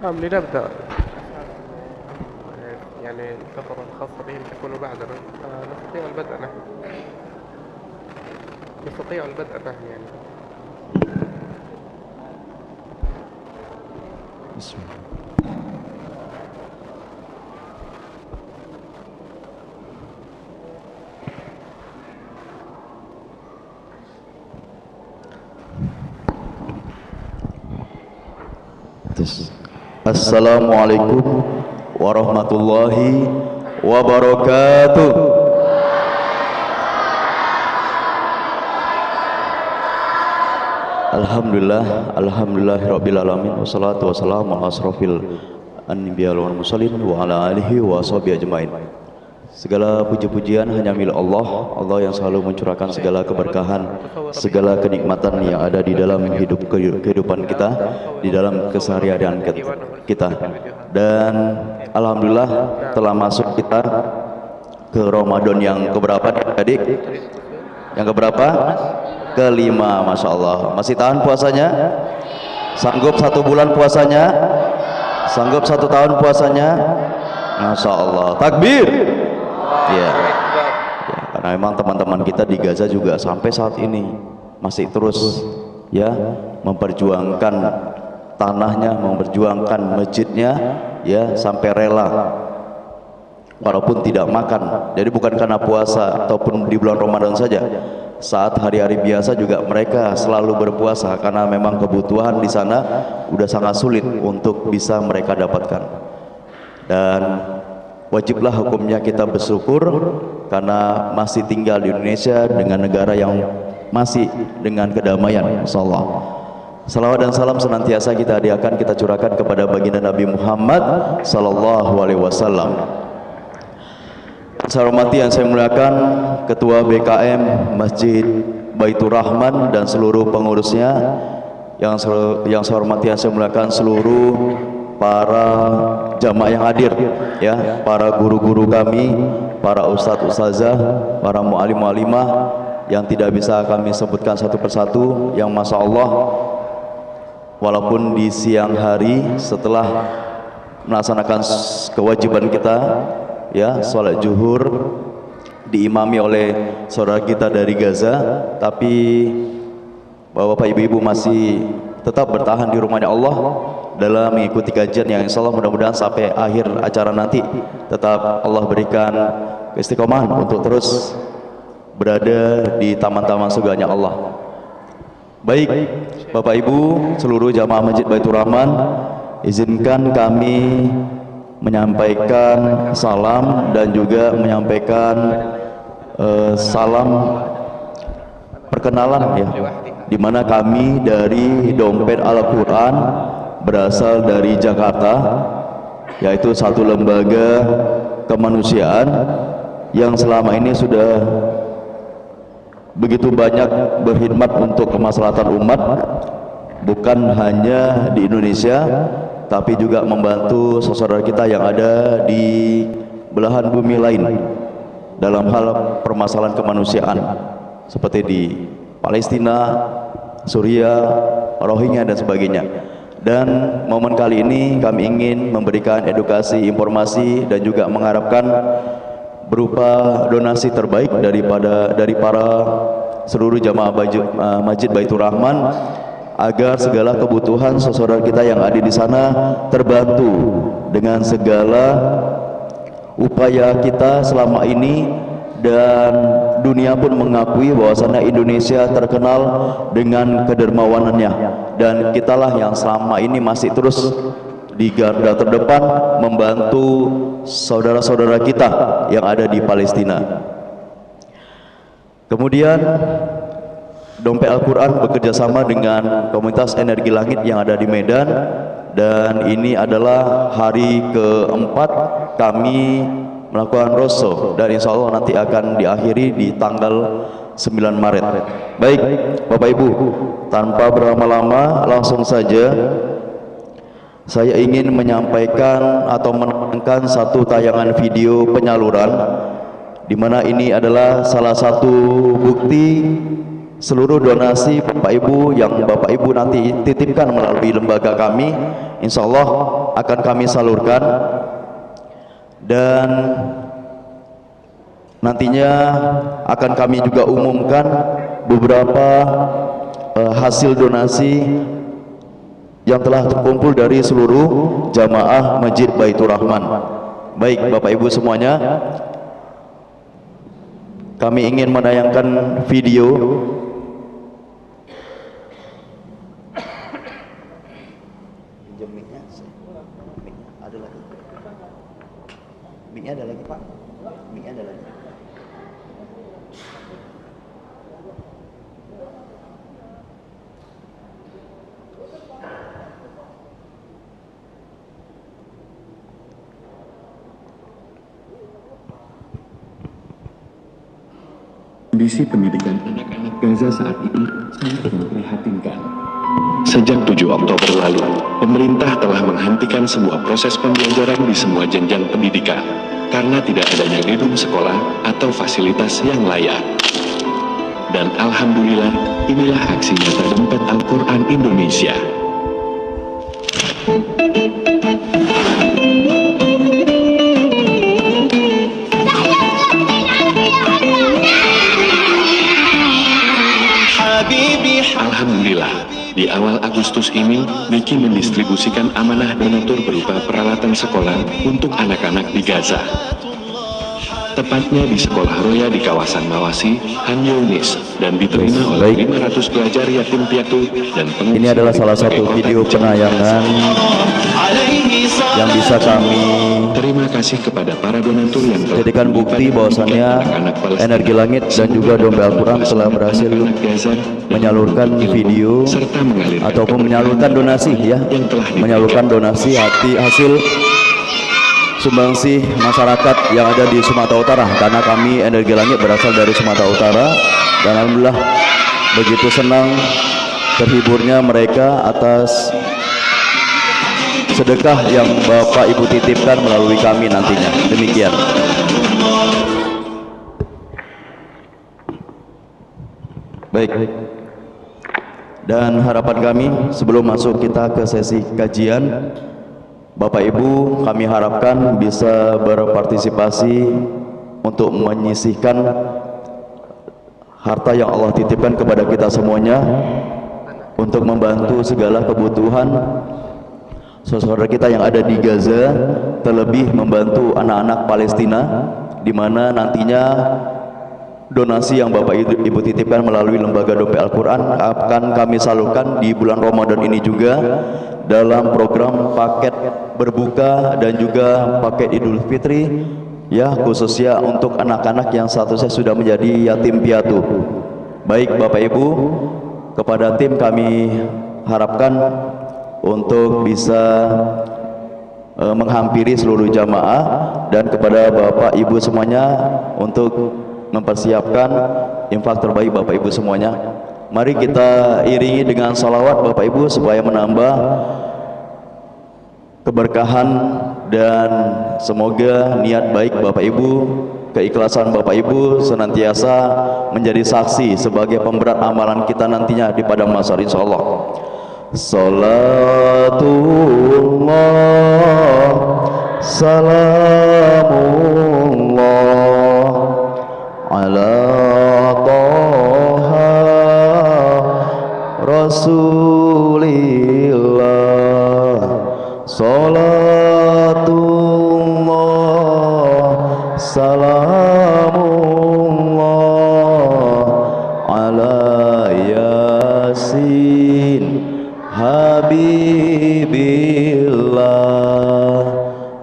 لنبدأ. يعني الفترة الخاصة بهم تكون بعدنا، نستطيع البدء نحن. يعني. بسم الله. Assalamualaikum warahmatullahi wabarakatuh. Alhamdulillahirabbil alamin, wassalatu wassalamu ala asrofil anbiya wal mursalin wa ala alihi wa sahbihi ajmain. Segala puji-pujian hanya milik Allah, Allah yang selalu mencurahkan segala keberkahan, segala kenikmatan yang ada di dalam kehidupan kita, di dalam keseharian kita. Dan alhamdulillah telah masuk kita ke Ramadan yang keberapa adik? Yang keberapa? Kelima, Masya Allah. Masih tahan puasanya? Sanggup 1 bulan puasanya? Sanggup 1 tahun puasanya? Masya Allah. Takbir. Ya, karena memang teman-teman kita di Gaza juga sampai saat ini masih terus ya memperjuangkan tanahnya, memperjuangkan masjidnya, ya sampai rela walaupun tidak makan. Jadi bukan karena puasa ataupun di bulan Ramadan saja, saat hari-hari biasa juga mereka selalu berpuasa karena memang kebutuhan di sana udah sangat sulit untuk bisa mereka dapatkan. Dan wajiblah hukumnya kita bersyukur karena masih tinggal di Indonesia dengan negara yang masih dengan kedamaian, insyaallah. Salawat dan salam senantiasa kita hadiahkan, kita curahkan kepada baginda Nabi Muhammad sallallahu alaihi wasallam. Saya hormati yang saya muliakan Ketua BKM Masjid Baitur Rahman dan seluruh pengurusnya, yang saya hormati yang saya muliakan seluruh para jamaah yang hadir, ya, para guru-guru kami, para ustadz ustazah, para mu'alim mu'alimah yang tidak bisa kami sebutkan satu persatu, yang masya Allah walaupun di siang hari setelah melaksanakan kewajiban kita, ya, sholat zuhur diimami oleh saudara kita dari Gaza, tapi Bapak Ibu-Ibu masih tetap bertahan di rumahnya Allah dalam mengikuti kajian yang insya Allah mudah-mudahan sampai akhir acara nanti tetap Allah berikan keistiqomahan untuk terus berada di taman-taman surganya Allah. Baik Bapak Ibu seluruh jamaah Masjid Baitur Rahman, izinkan kami menyampaikan salam dan juga menyampaikan salam perkenalan, ya, di mana kami dari Dompet Al-Quran berasal dari Jakarta, yaitu satu lembaga kemanusiaan yang selama ini sudah begitu banyak berkhidmat untuk kemaslahatan umat, bukan hanya di Indonesia tapi juga membantu saudara kita yang ada di belahan bumi lain dalam hal permasalahan kemanusiaan seperti di Palestina, Suriah, Rohingya dan sebagainya. Dan momen kali ini kami ingin memberikan edukasi, informasi dan juga mengharapkan berupa donasi terbaik dari para seluruh jamaah Masjid Baitur Rahman agar segala kebutuhan saudara kita yang ada di sana terbantu dengan segala upaya kita selama ini, dan dunia pun mengakui bahwasanya Indonesia terkenal dengan kedermawanannya, dan kitalah yang selama ini masih terus di garda terdepan membantu saudara-saudara kita yang ada di Palestina. Kemudian Dompet Al-Quran bekerjasama dengan komunitas Energi Langit yang ada di Medan, dan ini adalah hari keempat kami melakukan roadshow dan insya Allah nanti akan diakhiri di tanggal 9 Maret. Baik Bapak Ibu, tanpa berlama-lama langsung saja saya ingin menyampaikan atau menayangkan satu tayangan video penyaluran, di mana ini adalah salah satu bukti seluruh donasi Bapak Ibu yang Bapak Ibu nanti titipkan melalui lembaga kami, insya Allah akan kami salurkan, dan nantinya akan kami juga umumkan beberapa hasil donasi yang telah terkumpul dari seluruh jamaah Masjid Baitur Rahman. Baik Bapak Ibu semuanya, kami ingin menayangkan video mic-nya ada lagi Pak, mic-nya ada lagi. Kondisi pendidikan anak-anak Gaza saat ini sangat memprihatinkan. Sejak 7 Oktober lalu, pemerintah telah menghentikan semua proses pembelajaran di semua jenjang pendidikan karena tidak adanya gedung sekolah atau fasilitas yang layak. Dan alhamdulillah, inilah aksi nyata Dompet Al-Quran Indonesia. Alhamdulillah, di awal Agustus ini, Niki mendistribusikan amanah donatur berupa peralatan sekolah untuk anak-anak di Gaza. Tepatnya di Sekolah Roya di kawasan Mawasi, Han Yunis, dan diterima oleh 500 pelajar yatim piatu dan pengungsi. Ini adalah salah satu video penayangan yang bisa kami Terima kasih kepada para donatur yang telah jadikan bukti bahwasannya anak-anak Palestina, Energi Langit dan juga Dompet Al-Quran telah berhasil anak Gaza, menyalurkan video serta mengalirkan ataupun menyalurkan donasi ya, yang telah menyalurkan donasi hasil sumbangsih masyarakat yang ada di Sumatera Utara, karena kami Energi Langit berasal dari Sumatera Utara, dan alhamdulillah begitu senang terhiburnya mereka atas sedekah yang Bapak Ibu titipkan melalui kami nantinya. Demikian. Baik. Dan harapan kami sebelum masuk kita ke sesi kajian, Bapak Ibu kami harapkan bisa berpartisipasi untuk menyisihkan harta yang Allah titipkan kepada kita semuanya untuk membantu segala kebutuhan saudara kita yang ada di Gaza, terlebih membantu anak-anak Palestina, di mana nantinya donasi yang Bapak Ibu titipkan melalui Lembaga Dompet Al-Quran akan kami salurkan di bulan Ramadan ini juga dalam program paket berbuka dan juga paket Idul Fitri ya, khususnya untuk anak-anak yang statusnya sudah menjadi yatim piatu. Baik Bapak Ibu, kepada tim kami harapkan untuk bisa menghampiri seluruh jamaah, dan kepada Bapak Ibu semuanya untuk mempersiapkan infak terbaik Bapak Ibu semuanya. Mari kita iringi dengan salawat Bapak Ibu supaya menambah keberkahan, dan semoga niat baik Bapak Ibu, keikhlasan Bapak Ibu senantiasa menjadi saksi sebagai pemberat amalan kita nantinya di padang mahsyar insyaallah. Salatullah salamullah ala Taha Rasulillah. Salatullah salamullah ala Yasin Habibillah.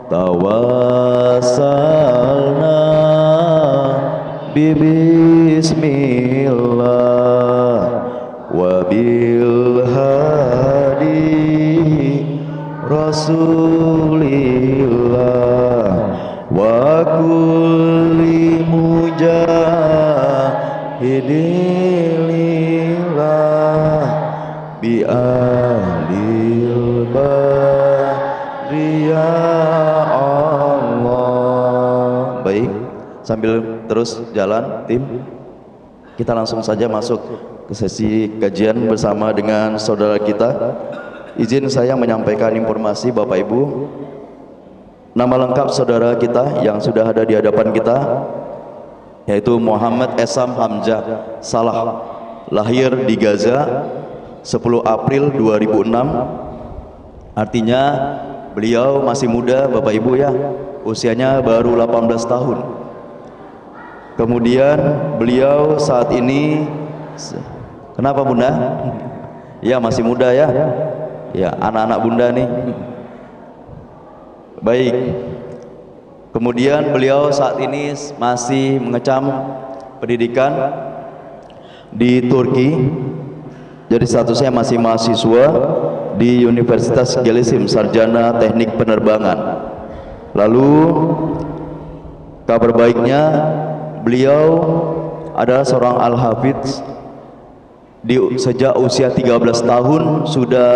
Tawassalna bismillah wa bil hadi Rasulillah wa kulli mujahidillah bi ahlil bari ya Allah. Baik, sambil terus jalan tim, kita langsung saja masuk ke sesi kajian bersama dengan saudara kita. Izin saya menyampaikan informasi Bapak Ibu, nama lengkap saudara kita yang sudah ada di hadapan kita yaitu Muhammad Esam Hamzah Salah, lahir di Gaza 10 April 2006. Artinya beliau masih muda Bapak Ibu ya, usianya baru 18 tahun. Kemudian beliau saat ini, kenapa Bunda? Ya masih muda ya, ya anak-anak Bunda nih. Baik, kemudian beliau saat ini masih mengecam pendidikan di Turki, jadi statusnya masih mahasiswa di Universitas Gelisim, sarjana teknik penerbangan. Lalu kabar baiknya beliau adalah seorang al-hafidz, sejak usia 13 tahun sudah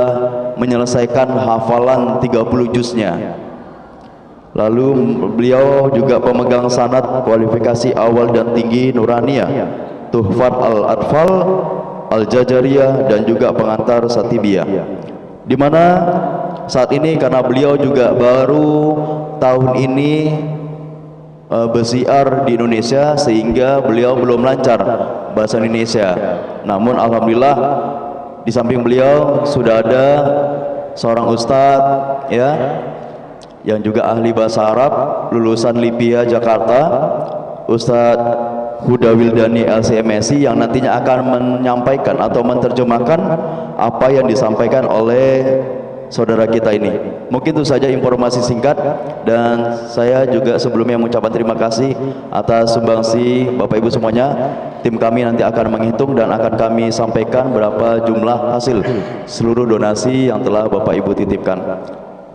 menyelesaikan hafalan 30 juznya. Lalu beliau juga pemegang sanad kualifikasi awal dan tinggi Nuraniyah, Tuhfat al-Atfal, Al-Jajariyah, dan juga pengantar Satibiyah. Di mana saat ini karena beliau juga baru tahun ini bersiar di Indonesia, sehingga beliau belum lancar bahasa Indonesia. Namun alhamdulillah di samping beliau sudah ada seorang ustadz ya, yang juga ahli bahasa Arab, lulusan LIPIA Jakarta, Ustadz Huda Wildani LCMSI, yang nantinya akan menyampaikan atau menerjemahkan apa yang disampaikan oleh saudara kita ini. Mungkin itu saja informasi singkat, dan saya juga sebelumnya mengucapkan terima kasih atas sumbangsi Bapak Ibu semuanya. Tim kami nanti akan menghitung dan akan kami sampaikan berapa jumlah hasil seluruh donasi yang telah Bapak Ibu titipkan.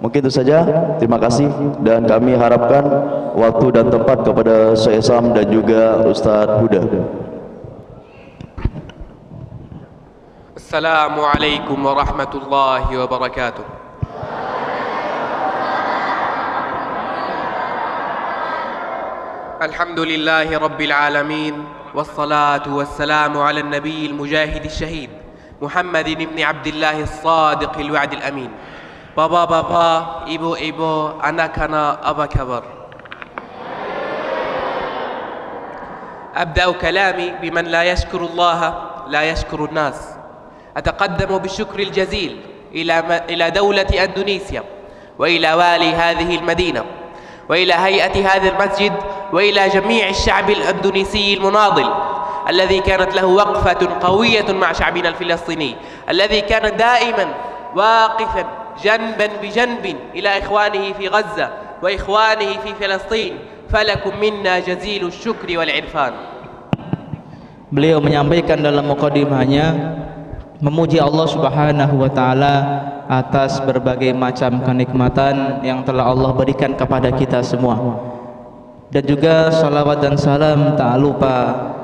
Mungkin itu saja, terima kasih, dan kami harapkan waktu dan tempat kepada Syekh Sam dan juga Ustadz Huda. Assalamualaikum warahmatullahi wabarakatuh. Alhamdulillahi rabbil alamin, wassalatu wassalamu ala nabiyil mujahid syahid Muhammadin ibn Abdullah as-sadiq al-wa'd al-amin. Bapak-bapak, ibu-ibu, anak-anak, apa kabar? أبدأ كلامي بمن لا يشكر الله لا يشكر الناس. أتقدم بالشكر الجزيل إلى دولة أندونيسيا، وإلى والي هذه المدينة، وإلى هيئة هذا المسجد، وإلى جميع الشعب الأندونيسي المناضل الذي كانت له وقفة قوية مع شعبنا الفلسطيني، الذي كان دائما واقفا جنبا بجنب إلى إخوانه في غزة وإخوانه في فلسطين. فلكم منا جزيل الشكر والعرفان. Beliau menyampaikan dalam mukadimahnya memuji Allah Subhanahu wa taala atas berbagai macam kenikmatan yang telah Allah berikan kepada kita semua. Dan juga salawat dan salam tak lupa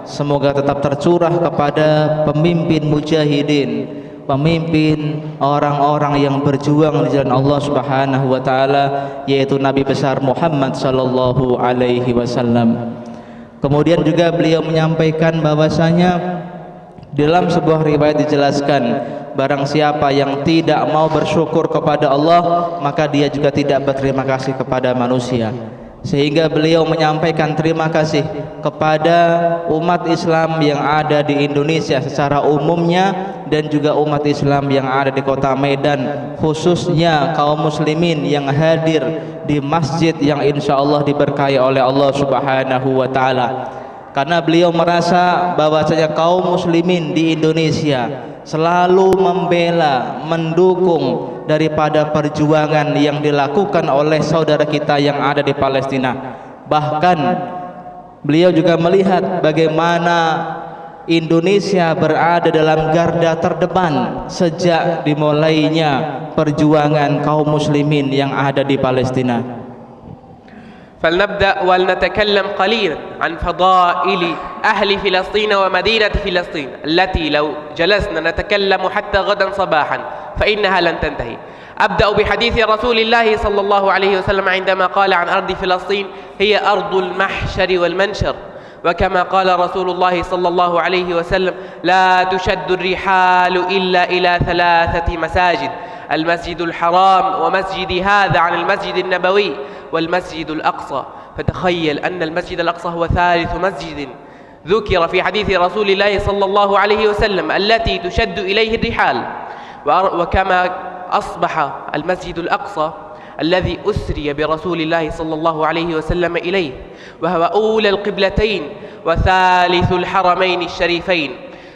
semoga tetap tercurah kepada pemimpin mujahidin, pemimpin orang-orang yang berjuang di jalan Allah Subhanahu wa taala, yaitu Nabi besar Muhammad sallallahu alaihi wasallam. Kemudian juga beliau menyampaikan bahwasanya dalam sebuah riwayat dijelaskan, barang siapa yang tidak mau bersyukur kepada Allah, maka dia juga tidak berterima kasih kepada manusia. Sehingga beliau menyampaikan terima kasih kepada umat Islam yang ada di Indonesia secara umumnya, dan juga umat Islam yang ada di kota Medan, khususnya kaum muslimin yang hadir di masjid yang insya Allah diberkahi oleh Allah Subhanahu wa ta'ala. Karena beliau merasa bahwasanya kaum muslimin di Indonesia selalu membela, mendukung daripada perjuangan yang dilakukan oleh saudara kita yang ada di Palestina. Bahkan beliau juga melihat bagaimana Indonesia berada dalam garda terdepan sejak dimulainya perjuangan kaum muslimin yang ada di Palestina. فلنبدأ ولنتكلم قليلا عن فضائل أهل فلسطين ومدينة فلسطين التي لو جلسنا نتكلم حتى غدا صباحا فإنها لن تنتهي. أبدأ بحديث رسول الله صلى الله عليه وسلم عندما قال عن أرض فلسطين هي أرض المحشر والمنشر، وكما قال رسول الله صلى الله عليه وسلم لا تشد الرحال إلا إلى 3 مساجد: المسجد الحرام ومسجد هذا عن المسجد النبوي والمسجد الأقصى. فتخيل أن المسجد الأقصى هو 3 مسجد ذكر في حديث رسول الله صلى الله عليه وسلم التي تشد إليه الرحال. وكما أصبح المسجد الأقصى الذي أسري برسول الله صلى الله عليه وسلم إليه، وهو أولى القبلتين وثالث الحرمين الشريفين.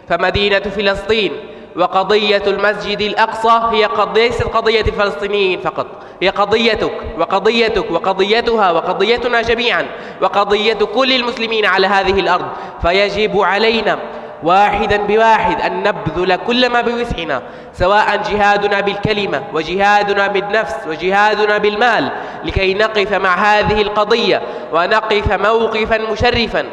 فمدينة فلسطين وقضية المسجد الأقصى هي ليست قضية الفلسطينيين فقط، هي قضيتك وقضيتك وقضيتها وقضيتنا جميعا وقضية كل المسلمين على هذه الأرض. فيجب علينا واحدا بواحد أن نبذل كل ما بوسعنا، سواء جهادنا بالكلمة وجهادنا بالنفس وجهادنا بالمال، لكي نقف مع هذه القضية ونقف موقفا مشرفا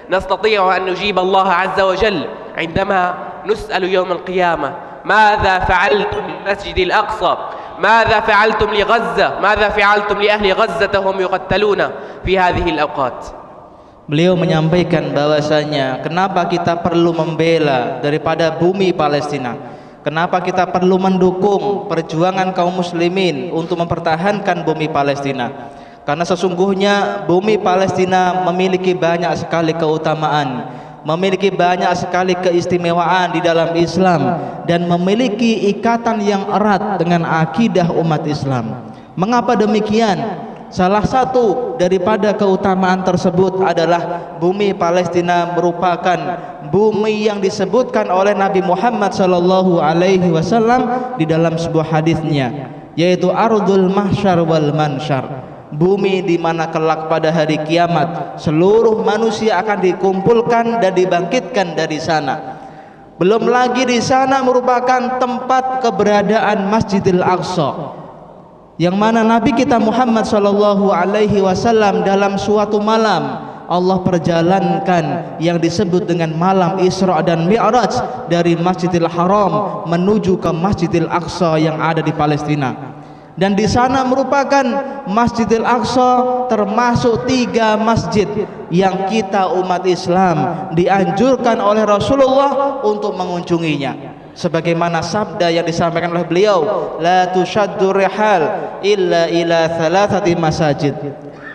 نستطيع أن نجيب الله عز وجل عندما نسأل يوم القيامة: ماذا فعلتم للمسجد الأقصى؟ ماذا فعلتم لغزة؟ ماذا فعلتم لأهل غزة هم يقتلون في هذه الأوقات؟ Beliau menyampaikan bahwasanya kenapa kita perlu membela daripada bumi Palestina, kenapa kita perlu mendukung perjuangan kaum muslimin untuk mempertahankan bumi Palestina. Karena sesungguhnya bumi Palestina memiliki banyak sekali keutamaan, memiliki banyak sekali keistimewaan di dalam Islam, dan memiliki ikatan yang erat dengan akidah umat Islam. Mengapa demikian? Salah satu daripada keutamaan tersebut adalah bumi Palestina merupakan bumi yang disebutkan oleh Nabi Muhammad sallallahu alaihi wasallam di dalam sebuah hadisnya, yaitu ardul mahsyar wal mansyar, bumi di mana kelak pada hari kiamat seluruh manusia akan dikumpulkan dan dibangkitkan dari sana. Belum lagi di sana merupakan tempat keberadaan Masjidil Aqsa, yang mana Nabi kita Muhammad sallallahu alaihi wasallam dalam suatu malam Allah perjalankan yang disebut dengan malam Isra dan Mi'raj dari Masjidil Haram menuju ke Masjidil Aqsa yang ada di Palestina. Dan di sana merupakan Masjidil Aqsa termasuk 3 masjid yang kita umat Islam dianjurkan oleh Rasulullah untuk mengunjunginya. Sebagaimana sabda yang disampaikan oleh beliau, la tushaddu rihal illa ila thalathati masajid.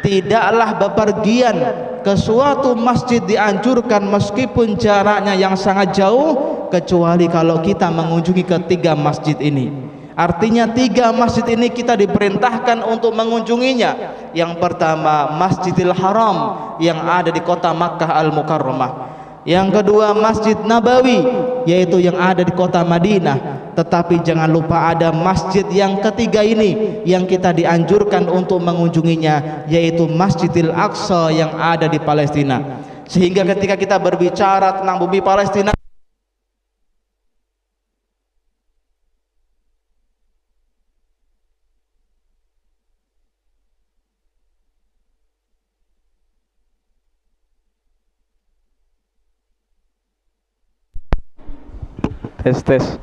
Tidaklah bepergian ke suatu masjid dianjurkan meskipun jaraknya yang sangat jauh, kecuali kalau kita mengunjungi ketiga masjid ini. Artinya 3 masjid ini kita diperintahkan untuk mengunjunginya. Yang pertama Masjidil Haram yang ada di kota Makkah Al-Mukarramah. Yang kedua Masjid Nabawi, yaitu yang ada di kota Madinah. Tetapi jangan lupa ada masjid yang ketiga ini yang kita dianjurkan untuk mengunjunginya, yaitu Masjidil Aqsa yang ada di Palestina. Sehingga ketika kita berbicara tentang bumi Palestina, tes.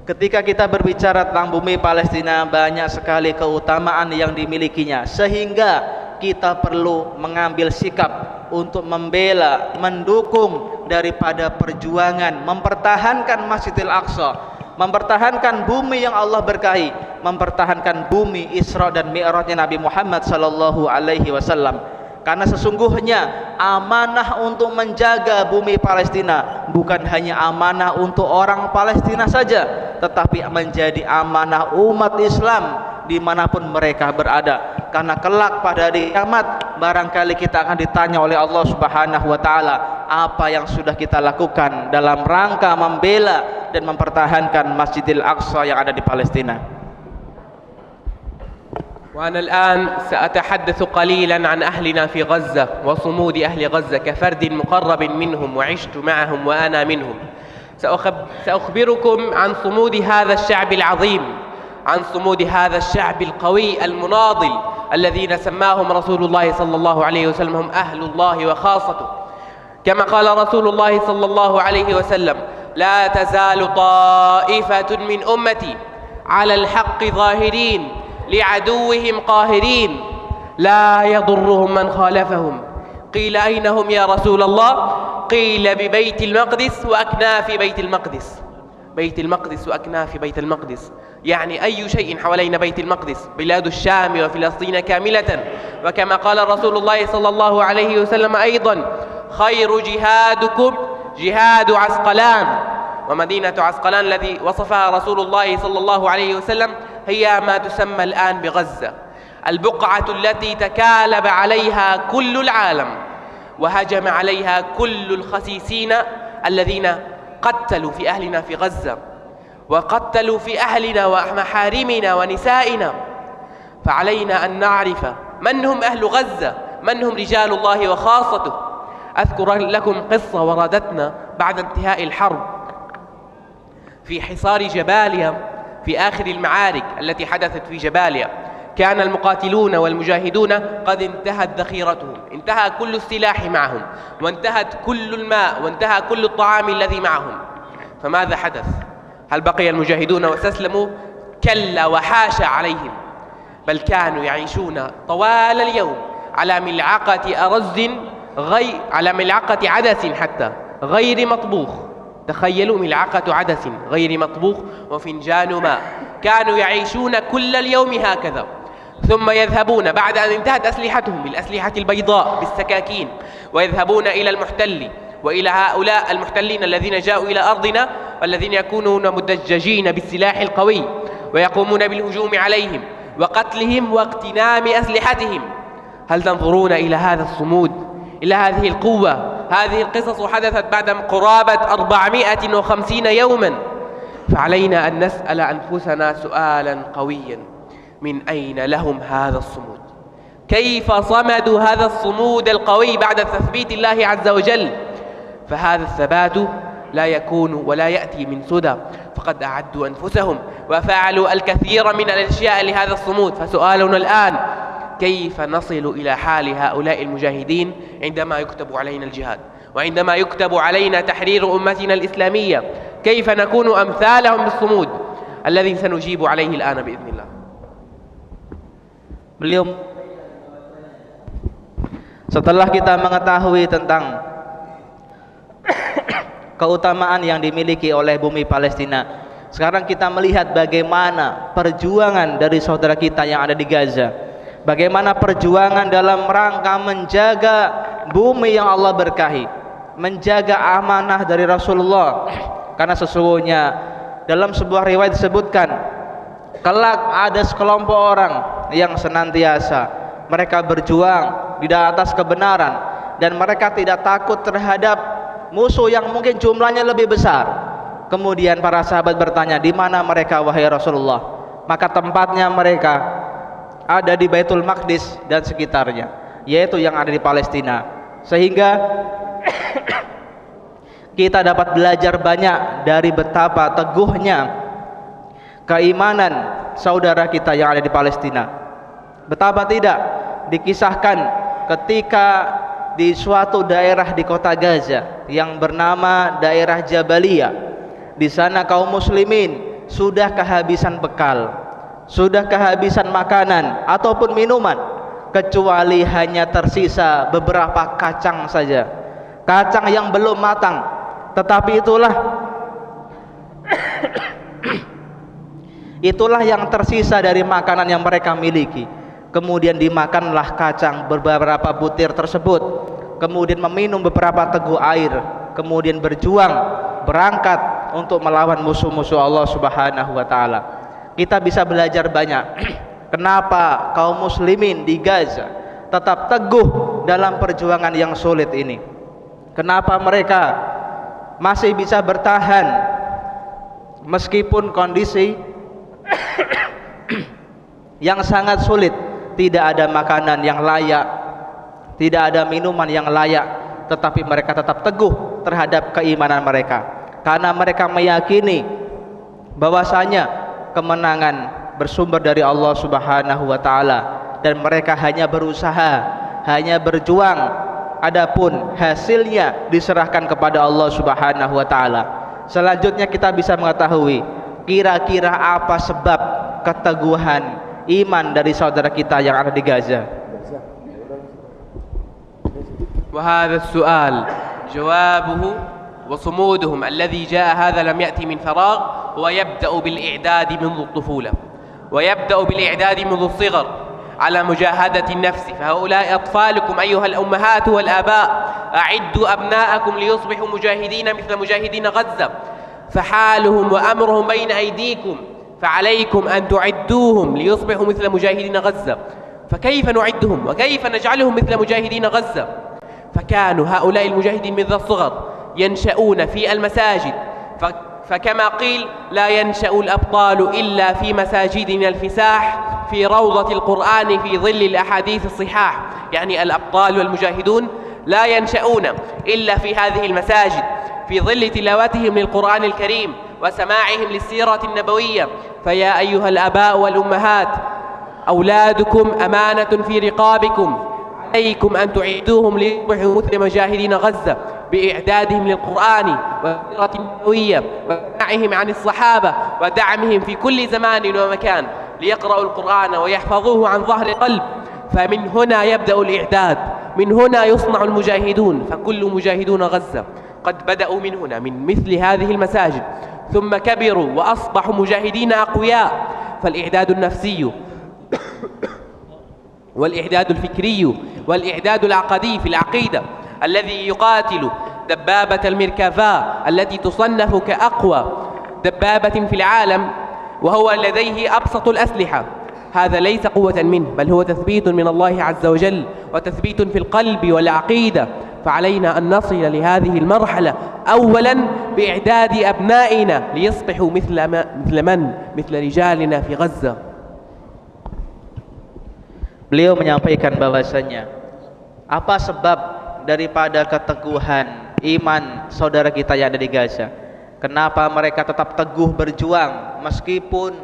ketika kita berbicara tentang bumi Palestina, banyak sekali keutamaan yang dimilikinya, sehingga kita perlu mengambil sikap untuk membela, mendukung daripada perjuangan mempertahankan Masjidil Aqsa, mempertahankan bumi yang Allah berkahi, mempertahankan bumi Isra dan Mi'rajnya Nabi Muhammad sallallahu alaihi wasallam. Karena sesungguhnya amanah untuk menjaga bumi Palestina bukan hanya amanah untuk orang Palestina saja, tetapi menjadi amanah umat Islam dimanapun mereka berada. Karena kelak pada hari kiamat barangkali kita akan ditanya oleh Allah Subhanahu wa taala apa yang sudah kita lakukan dalam rangka membela dan mempertahankan Masjidil Aqsa yang ada di Palestina. وأنا الآن سأتحدث قليلا عن أهلنا في غزة وصمود أهل غزة كفرد مقرب منهم وعشت معهم وأنا منهم. سأخبركم عن صمود هذا الشعب العظيم، عن صمود هذا الشعب القوي المناضل الذين سماهم رسول الله صلى الله عليه وسلم هم أهل الله وخاصته. كما قال رسول الله صلى الله عليه وسلم: لا تزال طائفة من أمتي على الحق ظاهرين لعدوهم قاهرين لا يضرهم من خالفهم. قيل أين هم يا رسول الله؟ قيل ببيت المقدس وأكناف بيت المقدس. بيت المقدس وأكناف بيت المقدس يعني أي شيء حوالين بيت المقدس، بلاد الشام وفلسطين كاملة. وكما قال رسول الله صلى الله عليه وسلم أيضا: خير جهادكم جهاد عسقلان. ومدينة عسقلان الذي وصفها رسول الله صلى الله عليه وسلم هي ما تسمى الآن بغزة، البقعة التي تكالب عليها كل العالم وهجم عليها كل الخسيسين الذين قتلوا في أهلنا في غزة وقتلوا في أهلنا ومحارمنا ونسائنا. فعلينا أن نعرف من هم أهل غزة، من هم رجال الله وخاصته. أذكر لكم قصة وردتنا بعد انتهاء الحرب في حصار جباليا في آخر المعارك التي حدثت في جباليا. كان المقاتلون والمجاهدون قد انتهت ذخيرتهم، انتهى كل السلاح معهم، وانتهت كل الماء، وانتهى كل الطعام الذي معهم. فماذا حدث؟ هل بقي المجاهدون واستسلموا؟ كلا وحاشا عليهم، بل كانوا يعيشون طوال اليوم على ملعقة أرز على ملعقة عدس حتى غير مطبوخ. تخيلوا، ملعقة عدس غير مطبوخ وفنجان ماء. كانوا يعيشون كل اليوم هكذا، ثم يذهبون بعد أن انتهت أسلحتهم بالأسلحة البيضاء بالسكاكين، ويذهبون إلى المحتل وإلى هؤلاء المحتلين الذين جاءوا إلى أرضنا والذين يكونون مدججين بالسلاح القوي، ويقومون بالهجوم عليهم وقتلهم واغتنام أسلحتهم. هل تنظرون إلى هذا الصمود، إلى هذه القوة؟ هذه القصص حدثت بعد قرابة 450 يوما. فعلينا أن نسأل أنفسنا سؤالا قويا: من أين لهم هذا الصمود؟ كيف صمدوا هذا الصمود القوي بعد تثبيت الله عز وجل؟ فهذا الثبات لا يكون ولا يأتي من سدى، فقد أعدوا أنفسهم وفعلوا الكثير من الأشياء لهذا الصمود. فسؤالنا الآن: كيف نصل إلى حال هؤلاء المجاهدين عندما يكتب علينا الجهاد، وعندما يكتب علينا تحرير أمتنا الإسلامية؟ كيف نكون أمثالهم بالصمود الذي سنجيب عليه الآن بإذن الله. Beliau setelah kita mengetahui tentang keutamaan yang dimiliki oleh bumi Palestina, sekarang kita melihat bagaimana perjuangan dari saudara kita yang ada di Gaza, bagaimana perjuangan dalam rangka menjaga bumi yang Allah berkahi, menjaga amanah dari Rasulullah. Karena sesungguhnya dalam sebuah riwayat disebutkan, kelak ada sekelompok orang yang senantiasa mereka berjuang di atas kebenaran, dan mereka tidak takut terhadap musuh yang mungkin jumlahnya lebih besar. Kemudian para sahabat bertanya, di mana mereka wahai Rasulullah? Maka tempatnya mereka ada di Baitul Maqdis dan sekitarnya, yaitu yang ada di Palestina. Sehingga kita dapat belajar banyak dari betapa teguhnya keimanan saudara kita yang ada di Palestina. Betapa tidak dikisahkan ketika di suatu daerah di kota Gaza yang bernama daerah Jabaliyah, di sana kaum muslimin sudah kehabisan bekal, sudah kehabisan makanan ataupun minuman, kecuali hanya tersisa beberapa kacang saja, kacang yang belum matang. Tetapi itulah yang tersisa dari makanan yang mereka miliki. Kemudian dimakanlah kacang beberapa butir tersebut, kemudian meminum beberapa teguk air, kemudian berjuang, berangkat untuk melawan musuh-musuh Allah Subhanahu wa taala. Kita bisa belajar banyak kenapa kaum muslimin di Gaza tetap teguh dalam perjuangan yang sulit ini. Kenapa mereka masih bisa bertahan meskipun kondisi yang sangat sulit, tidak ada makanan yang layak, tidak ada minuman yang layak, tetapi mereka tetap teguh terhadap keimanan mereka, karena mereka meyakini bahwasanya kemenangan bersumber dari Allah Subhanahu wa taala, dan mereka hanya berusaha, hanya berjuang, adapun hasilnya diserahkan kepada Allah Subhanahu wa taala. Selanjutnya kita bisa mengetahui kira-kira apa sebab keteguhan iman dari saudara kita yang ada di Gaza. وهذا السؤال جوابه وصمودهم الذي جاء هذا لم يأتي من فراغ، ويبدأ بالإعداد منذ الطفولة، ويبدأ بالإعداد منذ الصغر على مجاهدة النفس. فهؤلاء أطفالكم أيها الأمهات والآباء، أعدوا أبناءكم ليصبحوا مجاهدين مثل مجاهدين غزة، فحالهم وأمرهم بين أيديكم، فعليكم أن تعدوهم ليصبحوا مثل مجاهدين غزة. فكيف نعدهم وكيف نجعلهم مثل مجاهدين غزة؟ فكانوا هؤلاء المجاهدين من ذا الصغر ينشأون في المساجد، فكما قيل: لا ينشأ الأبطال إلا في مساجدنا الفساح، في روضة القرآن، في ظل الأحاديث الصحاح. يعني الأبطال والمجاهدون لا ينشأون إلا في هذه المساجد، في ظل تلاوتهم للقرآن الكريم وسماعهم للسيرة النبوية. فيا أيها الآباء والأمهات، أولادكم أمانة في رقابكم، عليكم أن تعيدوهم ليصبحوا مثل مجاهدين غزة بإعدادهم للقرآن والسيرة النبوية ومنعهم عن الصحابة ودعمهم في كل زمان ومكان ليقرأوا القرآن ويحفظوه عن ظهر قلب. فمن هنا يبدأ الإعداد، من هنا يصنع المجاهدون. فكل مجاهدون غزة قد بدأوا من هنا، من مثل هذه المساجد، ثم كبروا وأصبحوا مجاهدين أقوياء. فالإعداد النفسي والإعداد الفكري والإعداد العقدي في العقيدة، الذي يقاتل دبابة الميركافا التي تصنف كأقوى دبابة في العالم، وهو لديه أبسط الأسلحة، هذا ليس قوة منه، بل هو تثبيت من الله عز وجل، وتثبيت في القلب والعقيدة. فعلينا أن نصل لهذه المرحلة أولا بإعداد أبنائنا ليصبحوا مثل رجالنا في غزة. Beliau menyampaikan bahwasanya apa sebab daripada keteguhan iman saudara kita yang ada di Gaza. Kenapa mereka tetap teguh berjuang meskipun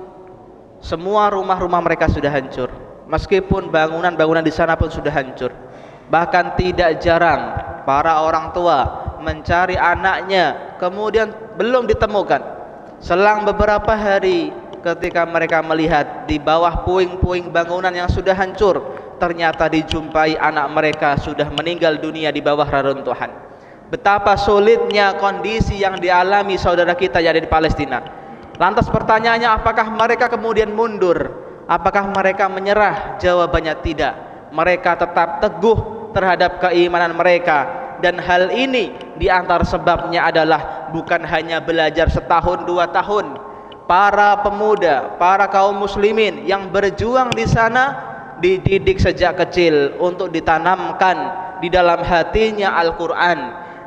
semua rumah-rumah mereka sudah hancur, meskipun bangunan-bangunan di sana pun sudah hancur. Bahkan tidak jarang para orang tua mencari anaknya kemudian belum ditemukan. Selang beberapa hari ketika mereka melihat di bawah puing-puing bangunan yang sudah hancur, ternyata dijumpai anak mereka sudah meninggal dunia di bawah reruntuhan. Betapa sulitnya kondisi yang dialami saudara kita yang ada di Palestina. Lantas pertanyaannya, apakah mereka kemudian mundur? Apakah mereka menyerah? Jawabannya tidak. Mereka tetap teguh terhadap keimanan mereka, dan hal ini diantara sebabnya adalah bukan hanya belajar setahun 2 tahun. Para pemuda, para kaum muslimin yang berjuang di sana dididik sejak kecil untuk ditanamkan di dalam hatinya Al-Quran,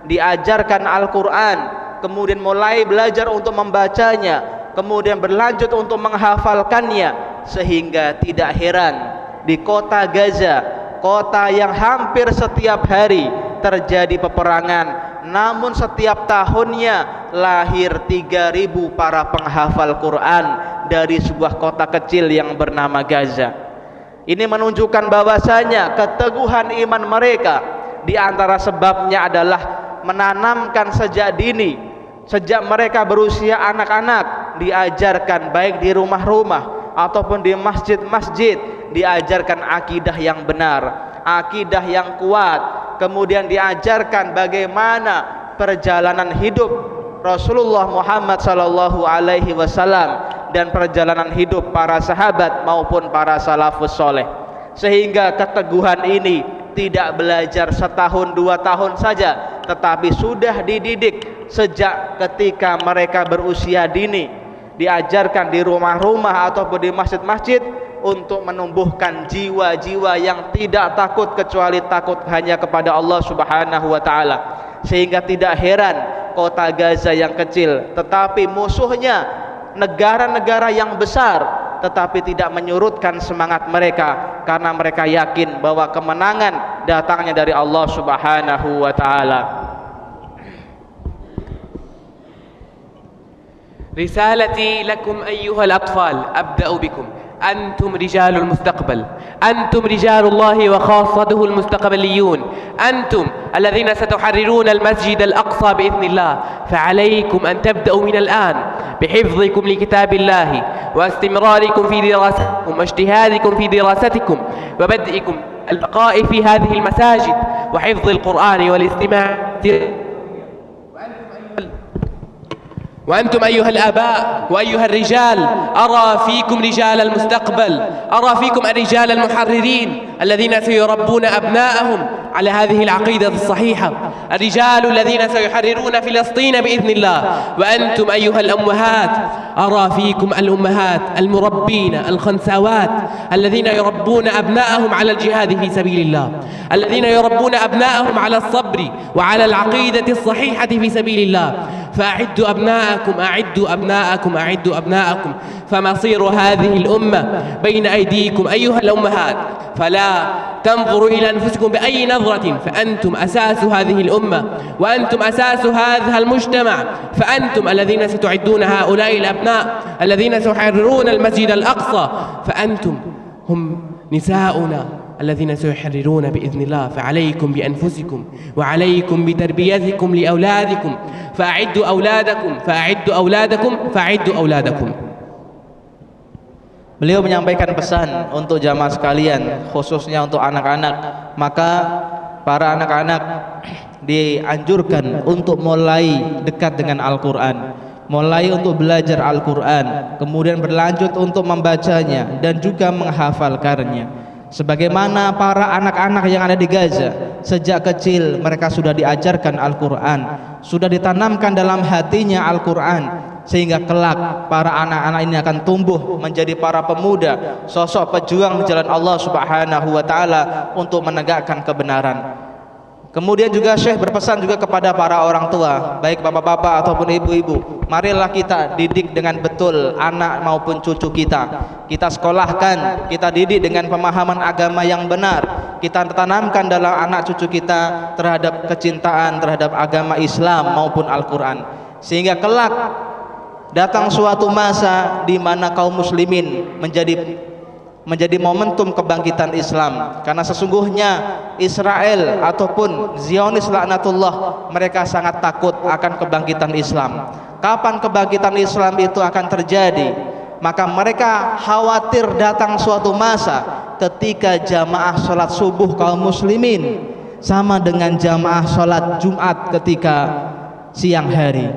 diajarkan Al-Quran, kemudian mulai belajar untuk membacanya, kemudian berlanjut untuk menghafalkannya, sehingga tidak heran di kota Gaza, kota yang hampir setiap hari terjadi peperangan, namun setiap tahunnya lahir 3.000 para penghafal Quran dari sebuah kota kecil yang bernama Gaza. Ini menunjukkan bahwasanya keteguhan iman mereka di antara sebabnya adalah menanamkan sejak dini, sejak mereka berusia anak-anak, diajarkan baik di rumah-rumah ataupun di masjid-masjid, diajarkan akidah yang benar, akidah yang kuat. Kemudian diajarkan bagaimana perjalanan hidup Rasulullah Muhammad sallallahu alaihi wasallam dan perjalanan hidup para sahabat maupun para salafus soleh, sehingga keteguhan ini tidak belajar setahun 2 tahun saja, tetapi sudah dididik sejak ketika mereka berusia dini, diajarkan di rumah-rumah ataupun di masjid-masjid untuk menumbuhkan jiwa-jiwa yang tidak takut kecuali takut hanya kepada Allah Subhanahu wa taala. Sehingga tidak heran kota Gaza yang kecil tetapi musuhnya negara-negara yang besar, tetapi tidak menyurutkan semangat mereka karena mereka yakin bahwa kemenangan datangnya dari Allah Subhanahu wa taala. رسالتي لكم أيها الأطفال أبدأ بكم. أنتم رجال المستقبل، أنتم رجال الله وخاصته المستقبليون، أنتم الذين ستحررون المسجد الأقصى بإذن الله. فعليكم أن تبدأوا من الآن بحفظكم لكتاب الله واستمراركم في دراستكم واجتهادكم في دراستكم وبدئكم البقاء في هذه المساجد وحفظ القرآن والاستماع. وأنتم أيها الآباء وأيها الرجال، أرى فيكم رجال المستقبل، أرى فيكم الرجال المحررين الذين سيربون أبناءهم على هذه العقيدة الصحيحة، الرجال الذين سيحررون فلسطين بإذن الله. وأنتم أيها الأمهات، أرى فيكم الأمهات المربين الخنساوات الذين يربون أبناءهم على الجهاد في سبيل الله، الذين يربون أبناءهم على الصبر وعلى العقيدة الصحيحة في سبيل الله. فأعدوا أبناءكم، أعدوا أبناءكم، أعدوا أبناءكم، فمصير هذه الأمة بين أيديكم أيها الأمهات، فلا تنظروا إلى أنفسكم بأي نظرة، فأنتم أساس هذه الأمة وأنتم أساس هذا المجتمع، فأنتم الذين ستعدون هؤلاء الأبناء الذين سيحررون المسجد الأقصى، فأنتم هم نساؤنا الذين سيحررون بإذن الله. فعليكم بأنفسكم وعليكم بتربيتكم لأولادكم، فأعدوا أولادكم فأعدوا أولادكم فأعدوا أولادكم. Beliau menyampaikan pesan untuk jamaah sekalian, khususnya untuk anak-anak. Maka para anak-anak dianjurkan untuk mulai dekat dengan Al-Quran, mulai untuk belajar Al-Quran, kemudian berlanjut untuk membacanya dan juga menghafalkannya. Sebagaimana para anak-anak yang ada di Gaza, sejak kecil mereka sudah diajarkan Al-Quran, sudah ditanamkan dalam hatinya Al-Quran, sehingga kelak para anak-anak ini akan tumbuh menjadi para pemuda, sosok pejuang di jalan Allah Subhanahu wa taala untuk menegakkan kebenaran. Kemudian juga Syekh berpesan juga kepada para orang tua, baik bapak-bapak ataupun ibu-ibu, marilah kita didik dengan betul anak maupun cucu kita. Kita sekolahkan, kita didik dengan pemahaman agama yang benar. Kita tanamkan dalam anak cucu kita terhadap kecintaan terhadap agama Islam maupun Al-Quran, sehingga kelak datang suatu masa di mana kaum muslimin menjadi momentum kebangkitan Islam. Karena sesungguhnya Israel ataupun Zionis laknatullah, mereka sangat takut akan kebangkitan Islam. Kapan kebangkitan Islam itu akan terjadi? Maka mereka khawatir datang suatu masa ketika jamaah sholat subuh kaum muslimin sama dengan jamaah sholat Jumat ketika siang hari.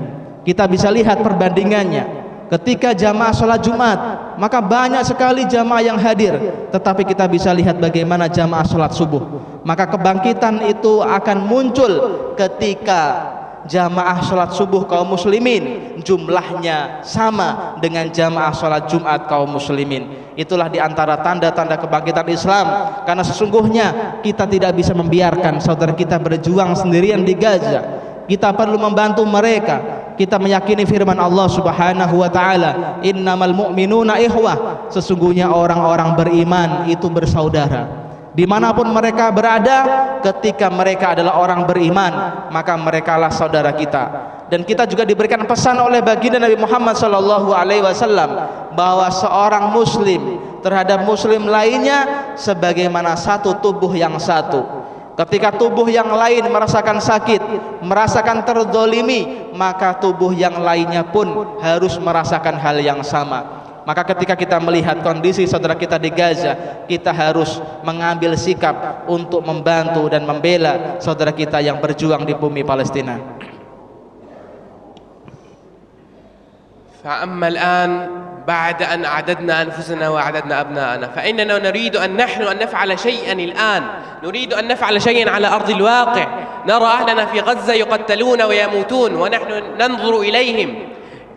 Kita bisa lihat perbandingannya. Ketika jamaah sholat Jumat, maka banyak sekali jamaah yang hadir, tetapi kita bisa lihat bagaimana jamaah sholat subuh. Maka kebangkitan itu akan muncul ketika jamaah sholat subuh kaum muslimin jumlahnya sama dengan jamaah sholat Jumat kaum muslimin. Itulah diantara tanda-tanda kebangkitan Islam. Karena sesungguhnya kita tidak bisa membiarkan saudara kita berjuang sendirian di Gaza. Kita perlu membantu mereka. Kita meyakini firman Allah Subhanahu wa taala, innamal mu'minuna ikhwah, sesungguhnya orang-orang beriman itu bersaudara. Dimanapun mereka berada, ketika mereka adalah orang beriman, maka merekalah saudara kita. Dan kita juga diberikan pesan oleh baginda Nabi Muhammad sallallahu alaihi wasallam bahwa seorang muslim terhadap muslim lainnya sebagaimana satu tubuh yang satu. Ketika tubuh yang lain merasakan sakit, merasakan terdolimi, maka tubuh yang lainnya pun harus merasakan hal yang sama. Maka ketika kita melihat kondisi saudara kita di Gaza, kita harus mengambil sikap untuk membantu dan membela saudara kita yang berjuang di bumi Palestina. فأما الآن بعد أن أعددنا أنفسنا وأعددنا أبناءنا فإننا نريد أن نفعل شيئا الآن، نريد أن نفعل شيئا على أرض الواقع. نرى أهلنا في غزة يقتلون ويموتون ونحن ننظر إليهم.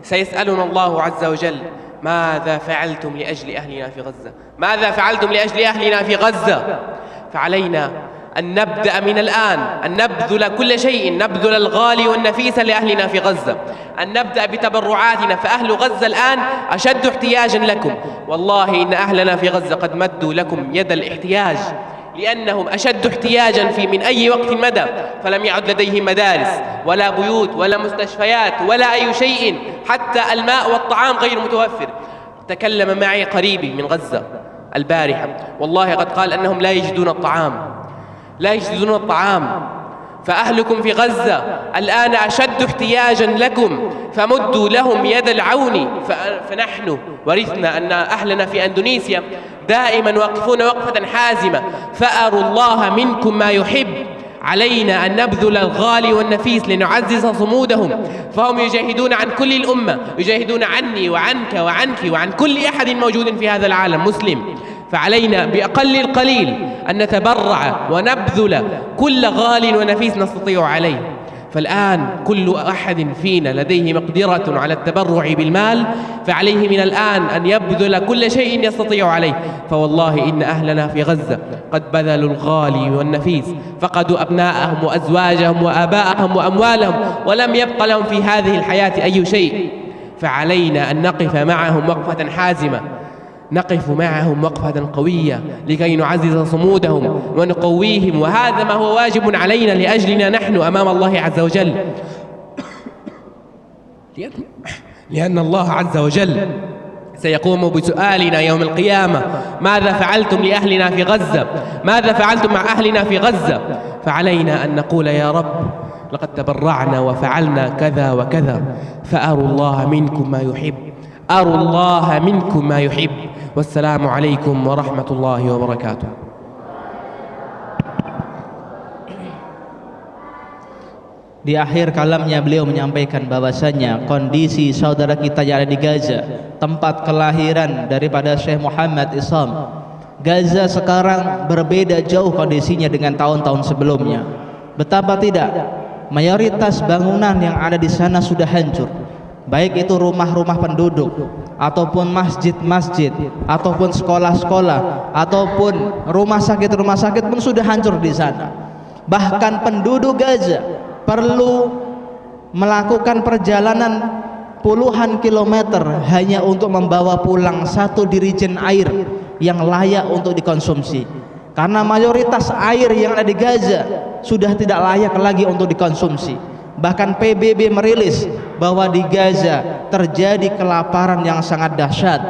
سيسألنا الله عز وجل ماذا فعلتم لأجل أهلنا في غزة؟ ماذا فعلتم لأجل أهلنا في غزة؟ فعلينا أن نبدأ من الآن أن نبذل كل شيء، نبذل الغالي والنفيس لأهلنا في غزة، أن نبدأ بتبرعاتنا. فأهل غزة الآن أشد احتياجا لكم، والله إن أهلنا في غزة قد مدوا لكم يد الاحتياج، لأنهم أشد احتياجا من أي وقت مدى. فلم يعد لديهم مدارس ولا بيوت ولا مستشفيات ولا أي شيء، حتى الماء والطعام غير متوفر. تكلم معي قريبي من غزة البارحة، والله قد قال أنهم لا يجدون الطعام، لا يجدون الطعام. فأهلكم في غزة الآن أشد احتياجا لكم، فمدوا لهم يد العون. فنحن ورثنا أن أهلنا في أندونيسيا دائما واقفون وقفة حازمة، فأروا الله منكم ما يحب. علينا أن نبذل الغالي والنفيس لنعزز صمودهم، فهم يجاهدون عن كل الأمة، يجاهدون عني وعنك وعنك وعن كل أحد موجود في هذا العالم مسلم. فعلينا بأقل القليل أن نتبرع ونبذل كل غال ونفيس نستطيع عليه. فالآن كل أحد فينا لديه مقدرة على التبرع بالمال، فعليه من الآن أن يبذل كل شيء يستطيع عليه. فوالله إن أهلنا في غزة قد بذلوا الغالي والنفيس، فقدوا أبناءهم وأزواجهم وآباءهم وأموالهم، ولم يبق لهم في هذه الحياة أي شيء. فعلينا أن نقف معهم وقفة حازمة، نقف معهم وقفة قوية لكي نعزز صمودهم ونقويهم. وهذا ما هو واجب علينا لأجلنا نحن أمام الله عز وجل، لأن الله عز وجل سيقوم بسؤالنا يوم القيامة: ماذا فعلتم لأهلنا في غزة؟ ماذا فعلتم مع أهلنا في غزة؟ فعلينا أن نقول: يا رب لقد تبرعنا وفعلنا كذا وكذا، فأروا الله منكم ما يحب، أروا الله منكم ما يحب. والسلام عليكم ورحمة الله وبركاته. Di akhir kalamnya beliau menyampaikan bahwasanya kondisi saudara kita yang ada di Gaza, tempat kelahiran daripada Syekh Muhammad Isam, Gaza sekarang berbeda jauh kondisinya dengan tahun-tahun sebelumnya. Betapa tidak, mayoritas bangunan yang ada di sana sudah hancur, baik itu rumah-rumah penduduk ataupun masjid-masjid ataupun sekolah-sekolah ataupun rumah sakit pun sudah hancur di sana. Bahkan penduduk Gaza perlu melakukan perjalanan puluhan kilometer hanya untuk membawa pulang satu dirijen air yang layak untuk dikonsumsi, karena mayoritas air yang ada di Gaza sudah tidak layak lagi untuk dikonsumsi. Bahkan PBB merilis bahwa di Gaza terjadi kelaparan yang sangat dahsyat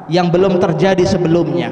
yang belum terjadi sebelumnya.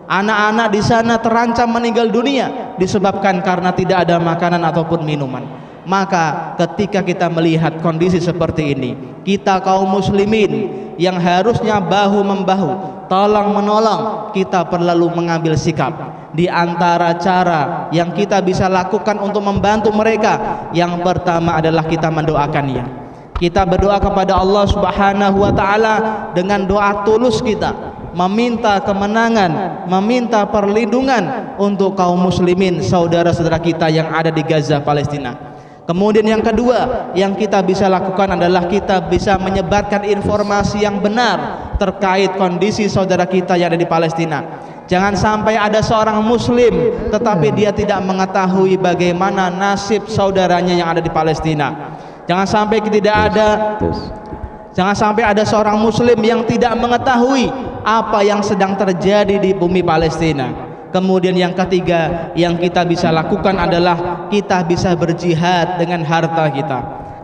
Anak-anak di sana terancam meninggal dunia disebabkan karena tidak ada makanan ataupun minuman. Maka ketika kita melihat kondisi seperti ini, kita kaum muslimin yang harusnya bahu membahu, tolong menolong, kita perlu mengambil sikap. Di antara cara yang kita bisa lakukan untuk membantu mereka, yang pertama adalah kita mendoakannya. Kita berdoa kepada Allah Subhanahu wa taala dengan doa tulus kita, meminta kemenangan, meminta perlindungan untuk kaum muslimin saudara-saudara kita yang ada di Gaza, Palestina. Kemudian yang kedua yang kita bisa lakukan adalah kita bisa menyebarkan informasi yang benar terkait kondisi saudara kita yang ada di Palestina. Jangan sampai ada seorang muslim tetapi dia tidak mengetahui bagaimana nasib saudaranya yang ada di Palestina. Jangan sampai ada seorang muslim yang tidak mengetahui apa yang sedang terjadi di bumi Palestina. Kemudian yang ketiga yang kita bisa lakukan adalah kita bisa berjihad dengan harta kita,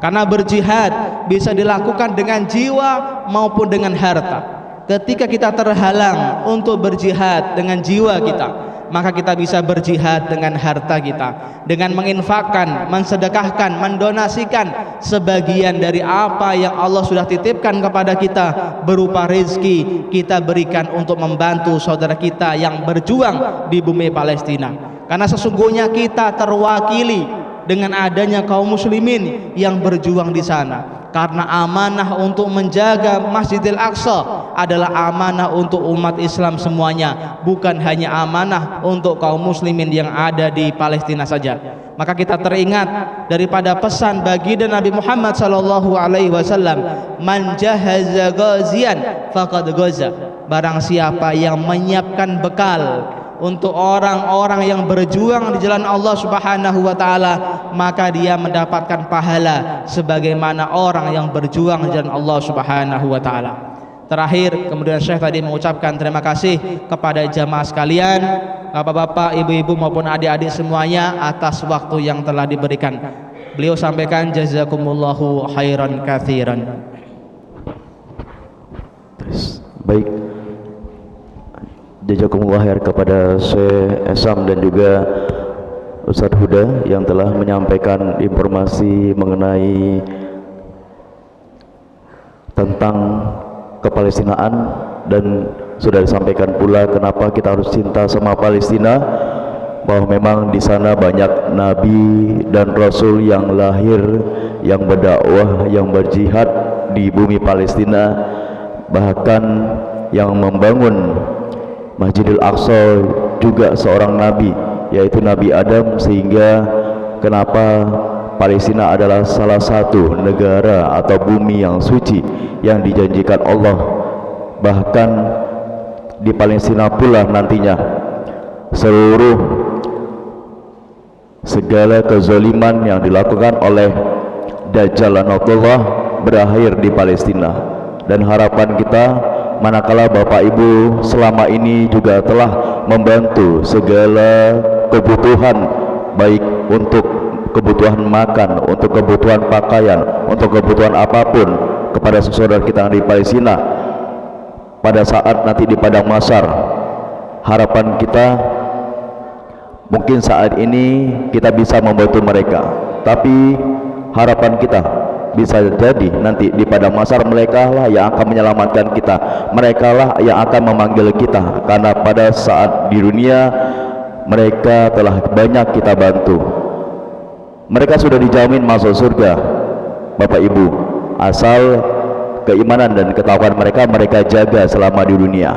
karena berjihad bisa dilakukan dengan jiwa maupun dengan harta. Ketika kita terhalang untuk berjihad dengan jiwa kita, maka kita bisa berjihad dengan harta kita, dengan menginfakkan, mensedekahkan, mendonasikan sebagian dari apa yang Allah sudah titipkan kepada kita berupa rezeki, kita berikan untuk membantu saudara kita yang berjuang di bumi Palestina. Karena sesungguhnya kita terwakili dengan adanya kaum muslimin yang berjuang di sana. Karena amanah untuk menjaga Masjidil Aqsa adalah amanah untuk umat Islam semuanya, bukan hanya amanah untuk kaum muslimin yang ada di Palestina saja. Maka kita teringat daripada pesan baginda Nabi Muhammad sallallahu alaihi wasallam, man jahaza ghazian faqad ghaza. Barang siapa yang menyiapkan bekal untuk orang-orang yang berjuang di jalan Allah Subhanahu wa taala, maka dia mendapatkan pahala sebagaimana orang yang berjuang di jalan Allah Subhanahu wa taala. Terakhir, kemudian Syekh tadi mengucapkan terima kasih kepada jamaah sekalian, bapak-bapak, ibu-ibu maupun adik-adik semuanya atas waktu yang telah diberikan. Beliau sampaikan jazakumullahu khairan katsiran. Baik, jazakumullah khair kepada Syekh Esam dan juga Ustadz Huda yang telah menyampaikan informasi mengenai tentang kepalestinaan, dan sudah disampaikan pula kenapa kita harus cinta sama Palestina, bahwa memang di sana banyak nabi dan rasul yang lahir, yang berdakwah, yang berjihad di bumi Palestina, bahkan yang membangun Masjidil Aqsa juga seorang nabi, yaitu Nabi Adam. Sehingga kenapa Palestina adalah salah satu negara atau bumi yang suci yang dijanjikan Allah. Bahkan di Palestina pula nantinya seluruh segala kezaliman yang dilakukan oleh Dajjal Anatullah berakhir di Palestina. Dan harapan kita, manakala Bapak Ibu selama ini juga telah membantu segala kebutuhan, baik untuk kebutuhan makan, untuk kebutuhan pakaian, untuk kebutuhan apapun kepada saudara kita di Palestina, pada saat nanti di padang mahsyar, harapan kita mungkin saat ini kita bisa membantu mereka, tapi harapan kita bisa jadi nanti di padang mahsyar mereka lah yang akan menyelamatkan kita, mereka lah yang akan memanggil kita, karena pada saat di dunia mereka telah banyak kita bantu. Mereka sudah dijamin masuk surga, Bapak Ibu, asal keimanan dan ketakwaan mereka jaga selama di dunia.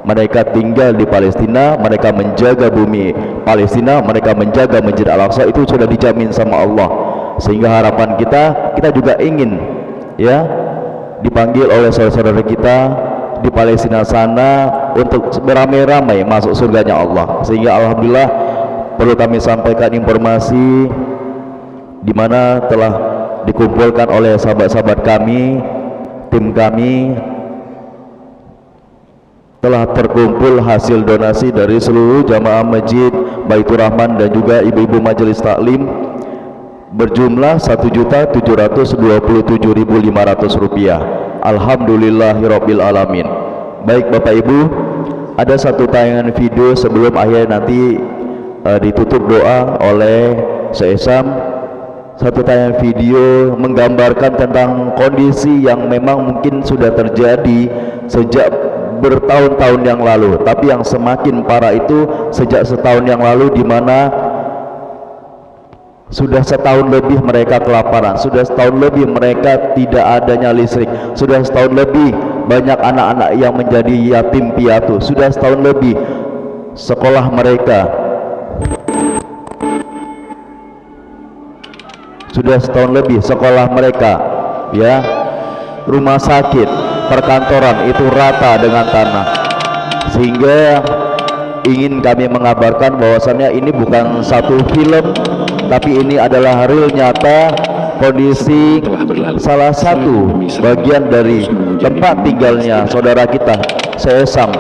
Mereka tinggal di Palestina, mereka menjaga bumi Palestina, mereka menjaga Masjid Al-Aqsa, itu sudah dijamin sama Allah. Sehingga harapan kita juga ingin ya dipanggil oleh saudara-saudara kita di Palestina sana untuk beramai-ramai masuk surganya Allah. Sehingga alhamdulillah perlu kami sampaikan informasi di mana telah dikumpulkan oleh sahabat-sahabat kami, tim kami telah terkumpul hasil donasi dari seluruh jamaah masjid Baitur Rahman dan juga ibu-ibu majelis taklim berjumlah Rp1.727.500. Alhamdulillahirabbil alamin. Baik Bapak Ibu, ada satu tayangan video sebelum akhirnya nanti ditutup doa oleh Syekh Esam. Satu tayangan video menggambarkan tentang kondisi yang memang mungkin sudah terjadi sejak bertahun-tahun yang lalu, tapi yang semakin parah itu sejak setahun yang lalu, di mana sudah setahun lebih mereka kelaparan, sudah setahun lebih mereka tidak adanya listrik, sudah setahun lebih banyak anak-anak yang menjadi yatim piatu, sudah setahun lebih sekolah mereka, ya, rumah sakit, perkantoran itu rata dengan tanah. Sehingga ingin kami mengabarkan bahwasannya ini bukan satu film, tapi ini adalah real nyata kondisi salah satu bagian dari tempat tinggalnya saudara kita Syekh Esam.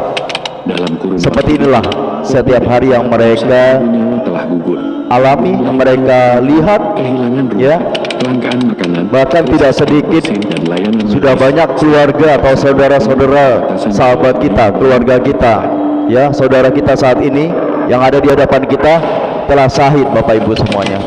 Seperti inilah setiap hari yang mereka alami, yang mereka lihat, ya, bahkan tidak sedikit sudah banyak keluarga atau saudara-saudara sahabat kita, keluarga kita, ya, saudara kita saat ini yang ada di hadapan kita telah syahid Bapak Ibu semuanya.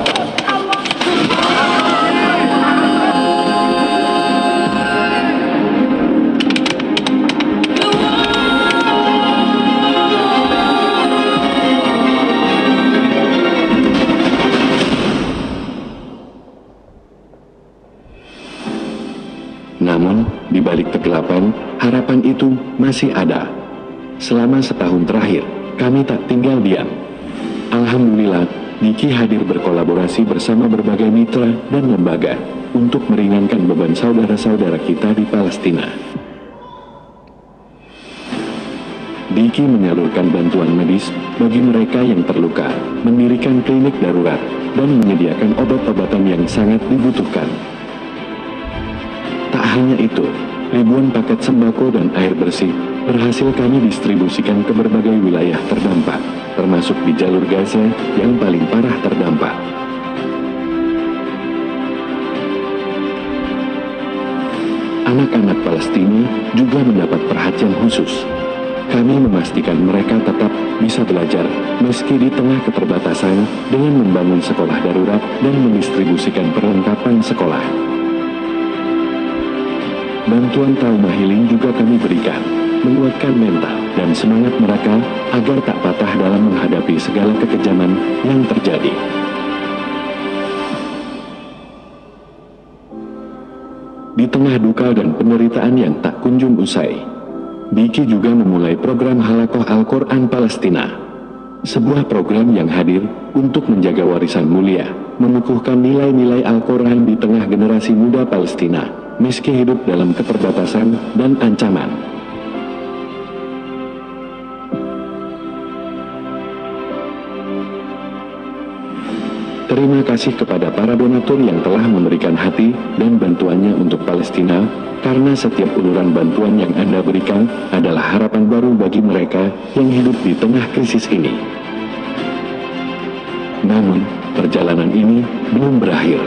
Namun, di balik kegelapan, harapan itu masih ada. Selama setahun terakhir, kami tak tinggal diam. Alhamdulillah, Diki hadir berkolaborasi bersama berbagai mitra dan lembaga untuk meringankan beban saudara-saudara kita di Palestina. Diki menyalurkan bantuan medis bagi mereka yang terluka, mendirikan klinik darurat, dan menyediakan obat-obatan yang sangat dibutuhkan. Tak hanya itu, ribuan paket sembako dan air bersih berhasil kami distribusikan ke berbagai wilayah terdampak, termasuk di jalur Gaza yang paling parah terdampak. Anak-anak Palestina juga mendapat perhatian khusus. Kami memastikan mereka tetap bisa belajar meski di tengah keterbatasan dengan membangun sekolah darurat dan mendistribusikan perlengkapan sekolah. Bantuan trauma healing juga kami berikan, menguatkan mental dan semangat mereka agar tak patah dalam menghadapi segala kekejaman yang terjadi. Di tengah duka dan penderitaan yang tak kunjung usai, Diki juga memulai program Halakoh Al-Quran Palestina. Sebuah program yang hadir untuk menjaga warisan mulia, mengukuhkan nilai-nilai Al-Quran di tengah generasi muda Palestina, meski hidup dalam keterbatasan dan ancaman. Terima kasih kepada para donatur yang telah memberikan hati dan bantuannya untuk Palestina, karena setiap uluran bantuan yang Anda berikan adalah harapan baru bagi mereka yang hidup di tengah krisis ini. Namun, perjalanan ini belum berakhir.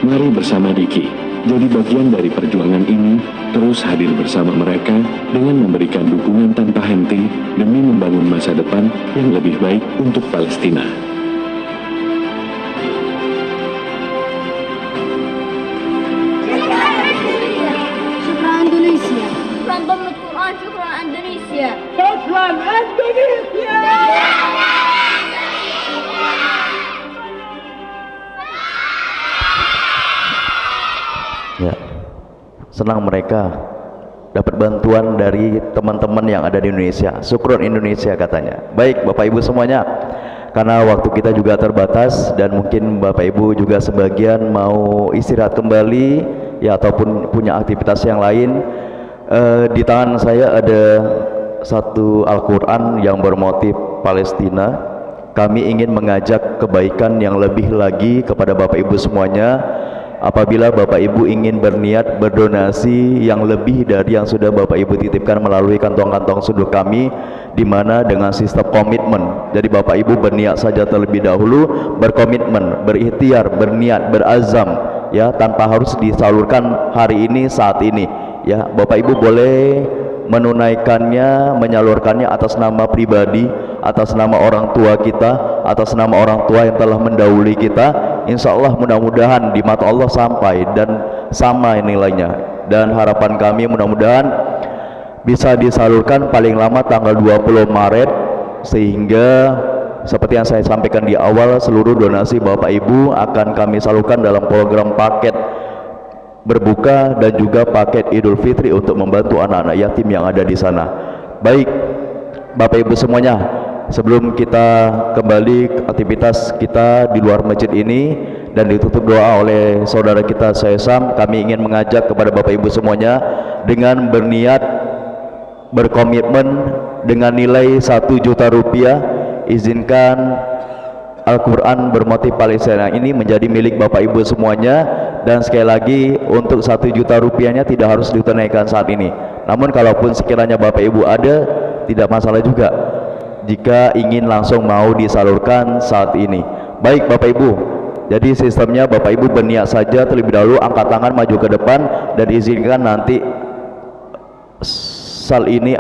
Mari bersama Diki jadi bagian dari perjuangan ini, terus hadir bersama mereka dengan memberikan dukungan tanpa henti demi membangun masa depan yang lebih baik untuk Palestina. شكرا اندونيسيا. شكرا ضم القرآن. شكرا اندونيسيا. شكرا اندونيسيا. Ya, senang mereka dapat bantuan dari teman-teman yang ada di Indonesia. Syukron Indonesia katanya. Baik Bapak Ibu semuanya, karena waktu kita juga terbatas dan mungkin Bapak Ibu juga sebagian mau istirahat kembali, ya, ataupun punya aktivitas yang lain. Di tangan saya ada satu Al-Quran yang bermotif Palestina, kami ingin mengajak kebaikan yang lebih lagi kepada Bapak Ibu semuanya. Apabila Bapak Ibu ingin berniat berdonasi yang lebih dari yang sudah Bapak Ibu titipkan melalui kantong-kantong sunduk kami, di mana dengan sistem komitmen. Jadi Bapak Ibu berniat saja terlebih dahulu, berkomitmen, berikhtiar, berniat, berazam, ya, tanpa harus disalurkan hari ini, saat ini. Ya, Bapak Ibu boleh menunaikannya, menyalurkannya atas nama pribadi, atas nama orang tua kita, atas nama orang tua yang telah mendahului kita. Insya Allah mudah-mudahan di mata Allah sampai dan sama nilainya. Dan harapan kami mudah-mudahan bisa disalurkan paling lama tanggal 20 Maret, sehingga seperti yang saya sampaikan di awal, seluruh donasi Bapak Ibu akan kami salurkan dalam program paket berbuka dan juga paket Idul Fitri untuk membantu anak-anak yatim yang ada di sana. Baik Bapak Ibu semuanya, sebelum kita kembali ke aktivitas kita di luar masjid ini dan ditutup doa oleh saudara kita Syam, kami ingin mengajak kepada Bapak Ibu semuanya dengan berniat, berkomitmen dengan nilai 1 juta rupiah, izinkan Al-Quran bermotif Palestina ini menjadi milik Bapak Ibu semuanya. Dan sekali lagi, untuk 1 juta rupiahnya tidak harus ditunaikan saat ini. Namun kalaupun sekiranya Bapak Ibu ada, tidak masalah juga jika ingin langsung mau disalurkan saat ini. Baik Bapak Ibu, jadi sistemnya Bapak Ibu berniat saja terlebih dahulu, angkat tangan maju ke depan, dan izinkan nanti sal ini,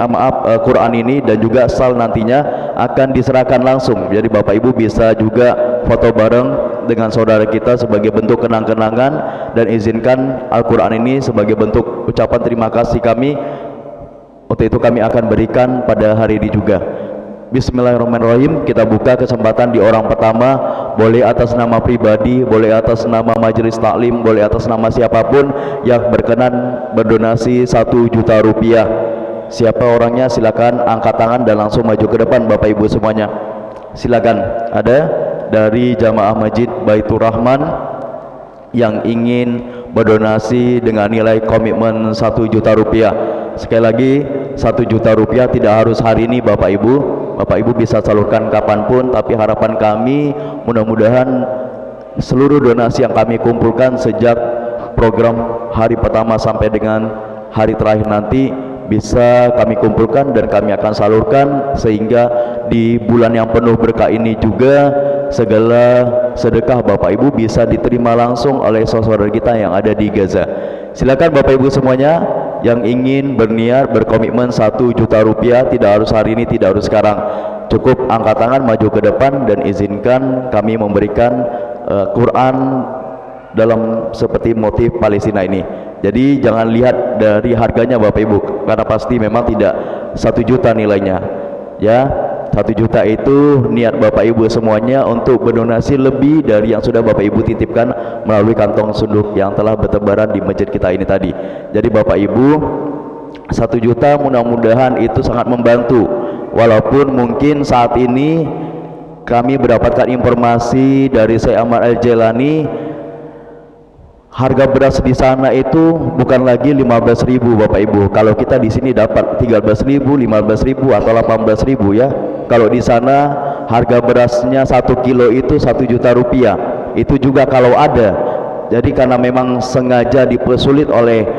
Quran ini dan juga sal nantinya akan diserahkan langsung. Jadi Bapak Ibu bisa juga foto bareng dengan saudara kita sebagai bentuk kenang-kenangan, dan izinkan Al-Quran ini sebagai bentuk ucapan terima kasih kami. Untuk itu kami akan berikan pada hari ini juga. Bismillahirrahmanirrahim. Kita buka kesempatan di orang pertama, boleh atas nama pribadi, boleh atas nama majelis taklim, boleh atas nama siapapun yang berkenan berdonasi 1 juta rupiah. Siapa orangnya silakan angkat tangan dan langsung maju ke depan Bapak Ibu semuanya. Silakan. Ada dari jamaah Masjid Baitur Rahman yang ingin berdonasi dengan nilai komitmen 1 juta rupiah. Sekali lagi, 1 juta rupiah tidak harus hari ini Bapak Ibu. Bapak Ibu bisa salurkan kapanpun, tapi harapan kami mudah-mudahan seluruh donasi yang kami kumpulkan sejak program hari pertama sampai dengan hari terakhir nanti bisa kami kumpulkan dan kami akan salurkan, sehingga di bulan yang penuh berkah ini juga segala sedekah Bapak Ibu bisa diterima langsung oleh saudara kita yang ada di Gaza. Silakan Bapak Ibu semuanya yang ingin berniat berkomitmen 1 juta rupiah, tidak harus hari ini, tidak harus sekarang, cukup angkat tangan maju ke depan dan izinkan kami memberikan Quran dalam seperti motif Palestina ini. Jadi jangan lihat dari harganya Bapak Ibu, karena pasti memang tidak 1 juta nilainya, ya. 1 juta itu niat Bapak Ibu semuanya untuk berdonasi lebih dari yang sudah Bapak Ibu titipkan melalui kantong sunduk yang telah bertebaran di masjid kita ini tadi. Jadi Bapak Ibu, 1 juta mudah-mudahan itu sangat membantu. Walaupun mungkin saat ini kami mendapatkan informasi dari Syekh Ahmad Al-Jailani, harga beras di sana itu bukan lagi 15.000 Bapak Ibu. Kalau kita di sini dapat 13.000, 15.000 atau 18.000 ya. Kalau di sana harga berasnya 1 kilo itu 1 juta rupiah. Itu juga kalau ada. Jadi karena memang sengaja dipersulit oleh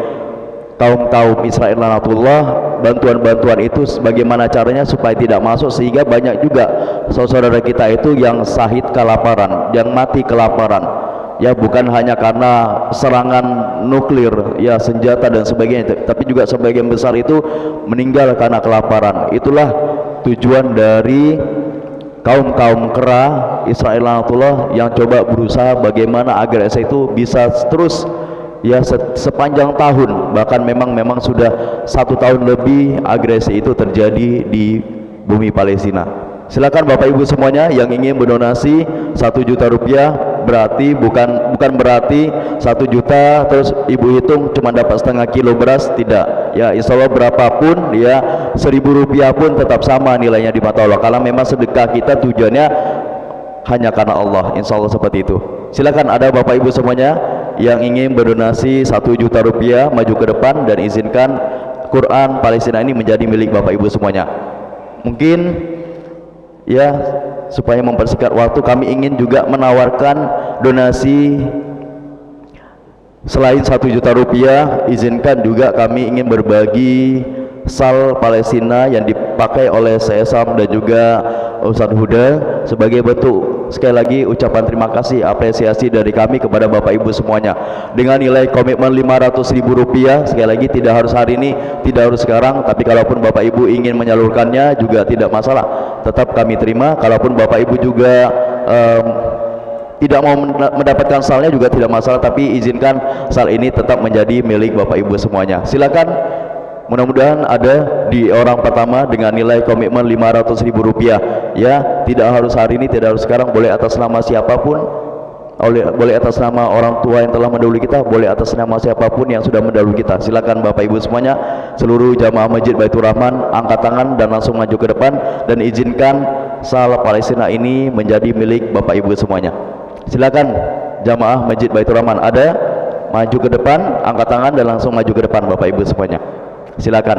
kaum Israel laknatullah, bantuan-bantuan itu bagaimana caranya supaya tidak masuk, sehingga banyak juga saudara kita itu yang syahid kelaparan, yang mati kelaparan. Ya, bukan hanya karena serangan nuklir, ya, senjata dan sebagainya, tapi juga sebagian besar itu meninggal karena kelaparan. Itulah tujuan dari kaum kera Israel laknatullah yang coba berusaha bagaimana agar itu bisa terus, ya, sepanjang tahun, bahkan memang sudah 1 tahun lebih agresi itu terjadi di bumi Palestina. Silakan Bapak Ibu semuanya yang ingin berdonasi 1 juta rupiah. Berarti bukan berarti 1 juta terus Ibu hitung cuma dapat setengah kilo beras, tidak, ya. Insya Allah berapapun, ya, 1.000 rupiah pun tetap sama nilainya di mata Allah, karena memang sedekah kita tujuannya hanya karena Allah. Insya Allah seperti itu. Silakan ada Bapak Ibu semuanya yang ingin berdonasi 1 juta rupiah maju ke depan dan izinkan Quran Palestina ini menjadi milik Bapak Ibu semuanya. Mungkin, ya, supaya mempersingkat waktu, kami ingin juga menawarkan donasi selain 1 juta rupiah. Izinkan juga kami ingin berbagi sal Palestina yang dipakai oleh Sesam dan juga Ustadz Huda sebagai bentuk sekali lagi ucapan terima kasih, apresiasi dari kami kepada Bapak Ibu semuanya dengan nilai komitmen Rp500.000. Sekali lagi tidak harus hari ini, tidak harus sekarang, tapi kalaupun Bapak Ibu ingin menyalurkannya juga tidak masalah, tetap kami terima. Kalaupun Bapak Ibu juga tidak mau mendapatkan salnya juga tidak masalah, tapi izinkan sal ini tetap menjadi milik Bapak Ibu semuanya. Silakan, mudah-mudahan ada di orang pertama dengan nilai komitmen Rp500.000 ya. Tidak harus hari ini, tidak harus sekarang, boleh atas nama siapapun, boleh atas nama orang tua yang telah mendahului kita, boleh atas nama siapapun yang sudah mendahului kita. Silakan Bapak Ibu semuanya, seluruh jamaah Masjid Baitur Rahman angkat tangan dan langsung maju ke depan dan izinkan sal Palestina ini menjadi milik Bapak Ibu semuanya. Silakan jamaah Masjid Baitur Rahman, ada maju ke depan, angkat tangan dan langsung maju ke depan Bapak Ibu semuanya. Silakan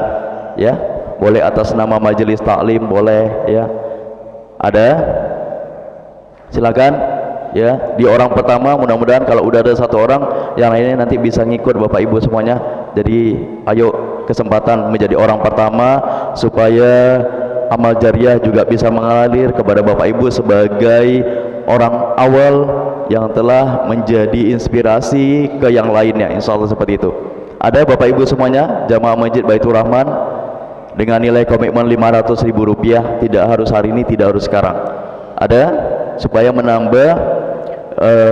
ya, boleh atas nama majelis taklim, boleh ya, ada, silakan ya. Di orang pertama, mudah-mudahan kalau udah ada 1 orang, yang lainnya nanti bisa ngikut Bapak Ibu semuanya. Jadi ayo, kesempatan menjadi orang pertama supaya amal jariah juga bisa mengalir kepada Bapak Ibu sebagai orang awal yang telah menjadi inspirasi ke yang lainnya, insya Allah seperti itu. Ada Bapak Ibu semuanya, jamaah Masjid Baitur Rahman dengan nilai komitmen Rp500.000, tidak harus hari ini, tidak harus sekarang. Ada, supaya menambah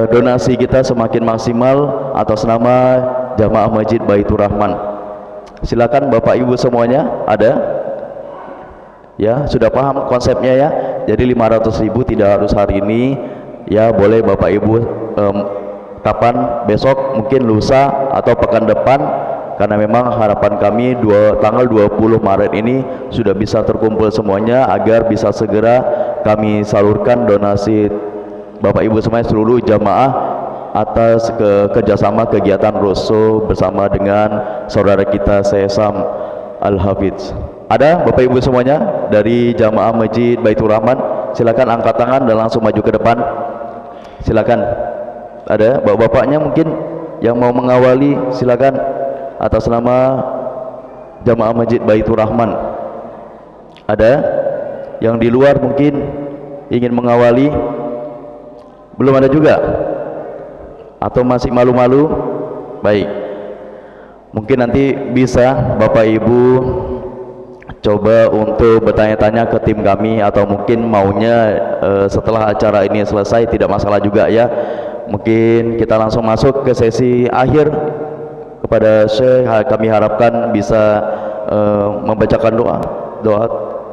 donasi kita semakin maksimal atas nama jamaah Masjid Baitur Rahman. Silakan Bapak Ibu semuanya, ada ya, sudah paham konsepnya ya. Jadi 500.000 tidak harus hari ini ya, boleh Bapak Ibu kapan, besok, mungkin lusa atau pekan depan, karena memang harapan kami tanggal 20 Maret ini sudah bisa terkumpul semuanya agar bisa segera kami salurkan donasi Bapak Ibu semuanya, seluruh jamaah atas kerjasama kegiatan Rosso bersama dengan saudara kita Sesam Al-Hafidz. Ada Bapak Ibu semuanya dari jamaah Masjid Baitur Rahman, silakan angkat tangan dan langsung maju ke depan. Silakan, ada bapak-bapaknya mungkin yang mau mengawali, silakan atas nama jamaah Masjid Baitur Rahman. Ada yang di luar mungkin ingin mengawali? Belum ada juga? Atau masih malu-malu? Baik, mungkin nanti bisa Bapak Ibu coba untuk bertanya-tanya ke tim kami, atau mungkin maunya setelah acara ini selesai, tidak masalah juga ya. Mungkin kita langsung masuk ke sesi akhir. Kepada Syekh kami harapkan bisa membacakan doa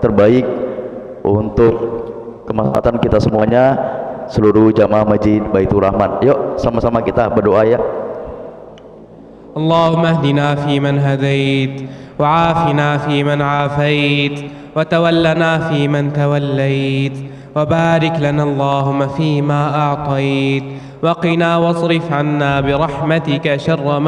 terbaik untuk kemaslahatan kita semuanya, seluruh jamaah Masjid Baitur Rahman. Yuk sama-sama kita berdoa ya. Allahumma hdina fi man hadait, wa'afina fi man afait, wa tawallana fi man tawallait, wa barik lana Allahumma fi ma a'tait, وقنا واصرف عنا برحمتك شر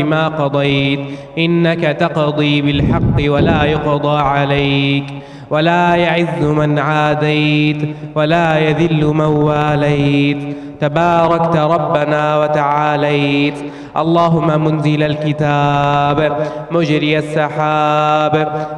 ما قضيت إنك تقضي بالحق ولا يقضى عليك ولا يعز من عاديت ولا يذل من واليت تباركت ربنا وتعاليت اللهم منزل الكتاب مجري السحاب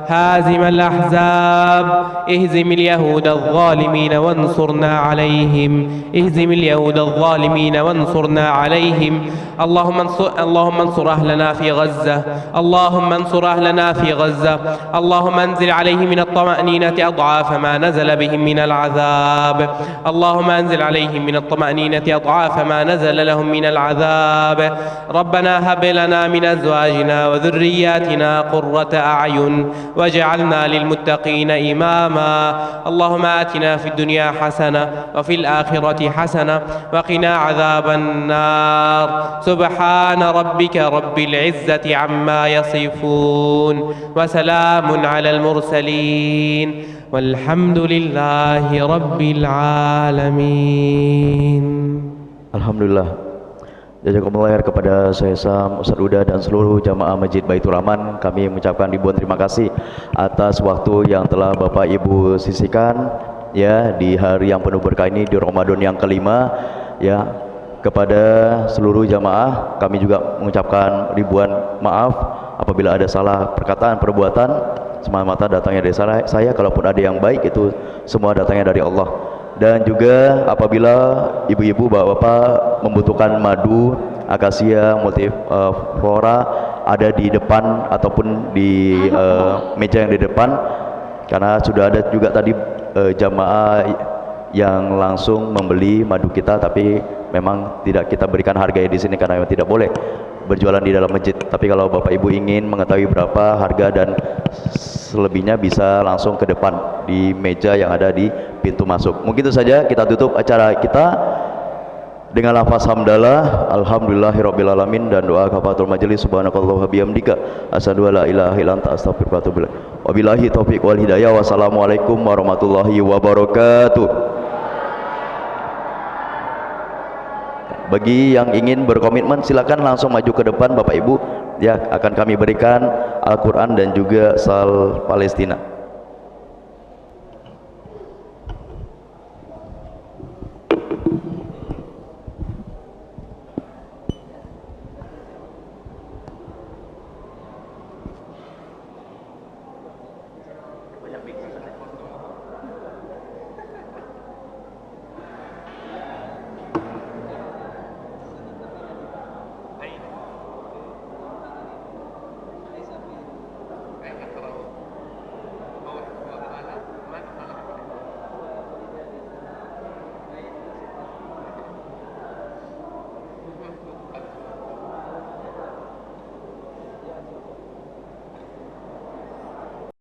هازم الأحزاب اهزم اليهود الظالمين وانصرنا عليهم اهزم اليهود الظالمين وانصرنا عليهم اللهم انصر أهلنا في غزة اللهم انصر أهلنا في غزة اللهم انزل عليهم من الطمأنينة أضعاف ما نزل بهم من العذاب اللهم انزل عليهم من الطمأنينة أضعاف ما نزل لهم من العذاب ربنا هب لنا من أزواجنا وذرياتنا قرة أعين واجعلنا للمتقين إماما اللهم آتنا في الدنيا حسنة وفي الآخرة حسنة وقنا عذاب النار سبحان ربك رب العزة عما يصفون وسلام على المرسلين والحمد لله رب العالمين. Alhamdulillah. Jazakumullah kepada Sesam, Ustadz Huda dan seluruh jamaah Masjid Baitur Rahman. Kami mengucapkan ribuan terima kasih atas waktu yang telah Bapak Ibu sisihkan ya di hari yang penuh berkah ini, di Ramadan yang kelima ya. Kepada seluruh jamaah kami juga mengucapkan ribuan maaf apabila ada salah perkataan, perbuatan. Semata-mata datangnya dari saya, kalaupun ada yang baik itu semua datangnya dari Allah. Dan juga apabila ibu-ibu, bapak-bapak membutuhkan madu akasia multiflora ada di depan ataupun di meja yang di depan, karena sudah ada juga tadi jamaah yang langsung membeli madu kita, tapi memang tidak kita berikan harganya di sini karena memang tidak boleh berjualan di dalam masjid. Tapi kalau bapak ibu ingin mengetahui berapa harga dan selebihnya bisa langsung ke depan di meja yang ada di pintu masuk. Mungkin itu saja, kita tutup acara kita dengan lafaz hamdalah, alhamdulillahirabbil alamin, dan doa kafaratul majelis, subhanakallahumma bihamdika asyhadu an la ilaha illa anta astaghfiruka wa atubu ilaik. Wabillahi taufiq wal hidayah. Wassalamualaikum warahmatullahi wabarakatuh. Bagi yang ingin berkomitmen silakan langsung maju ke depan Bapak Ibu ya, akan kami berikan Al-Quran dan juga Sal Palestina.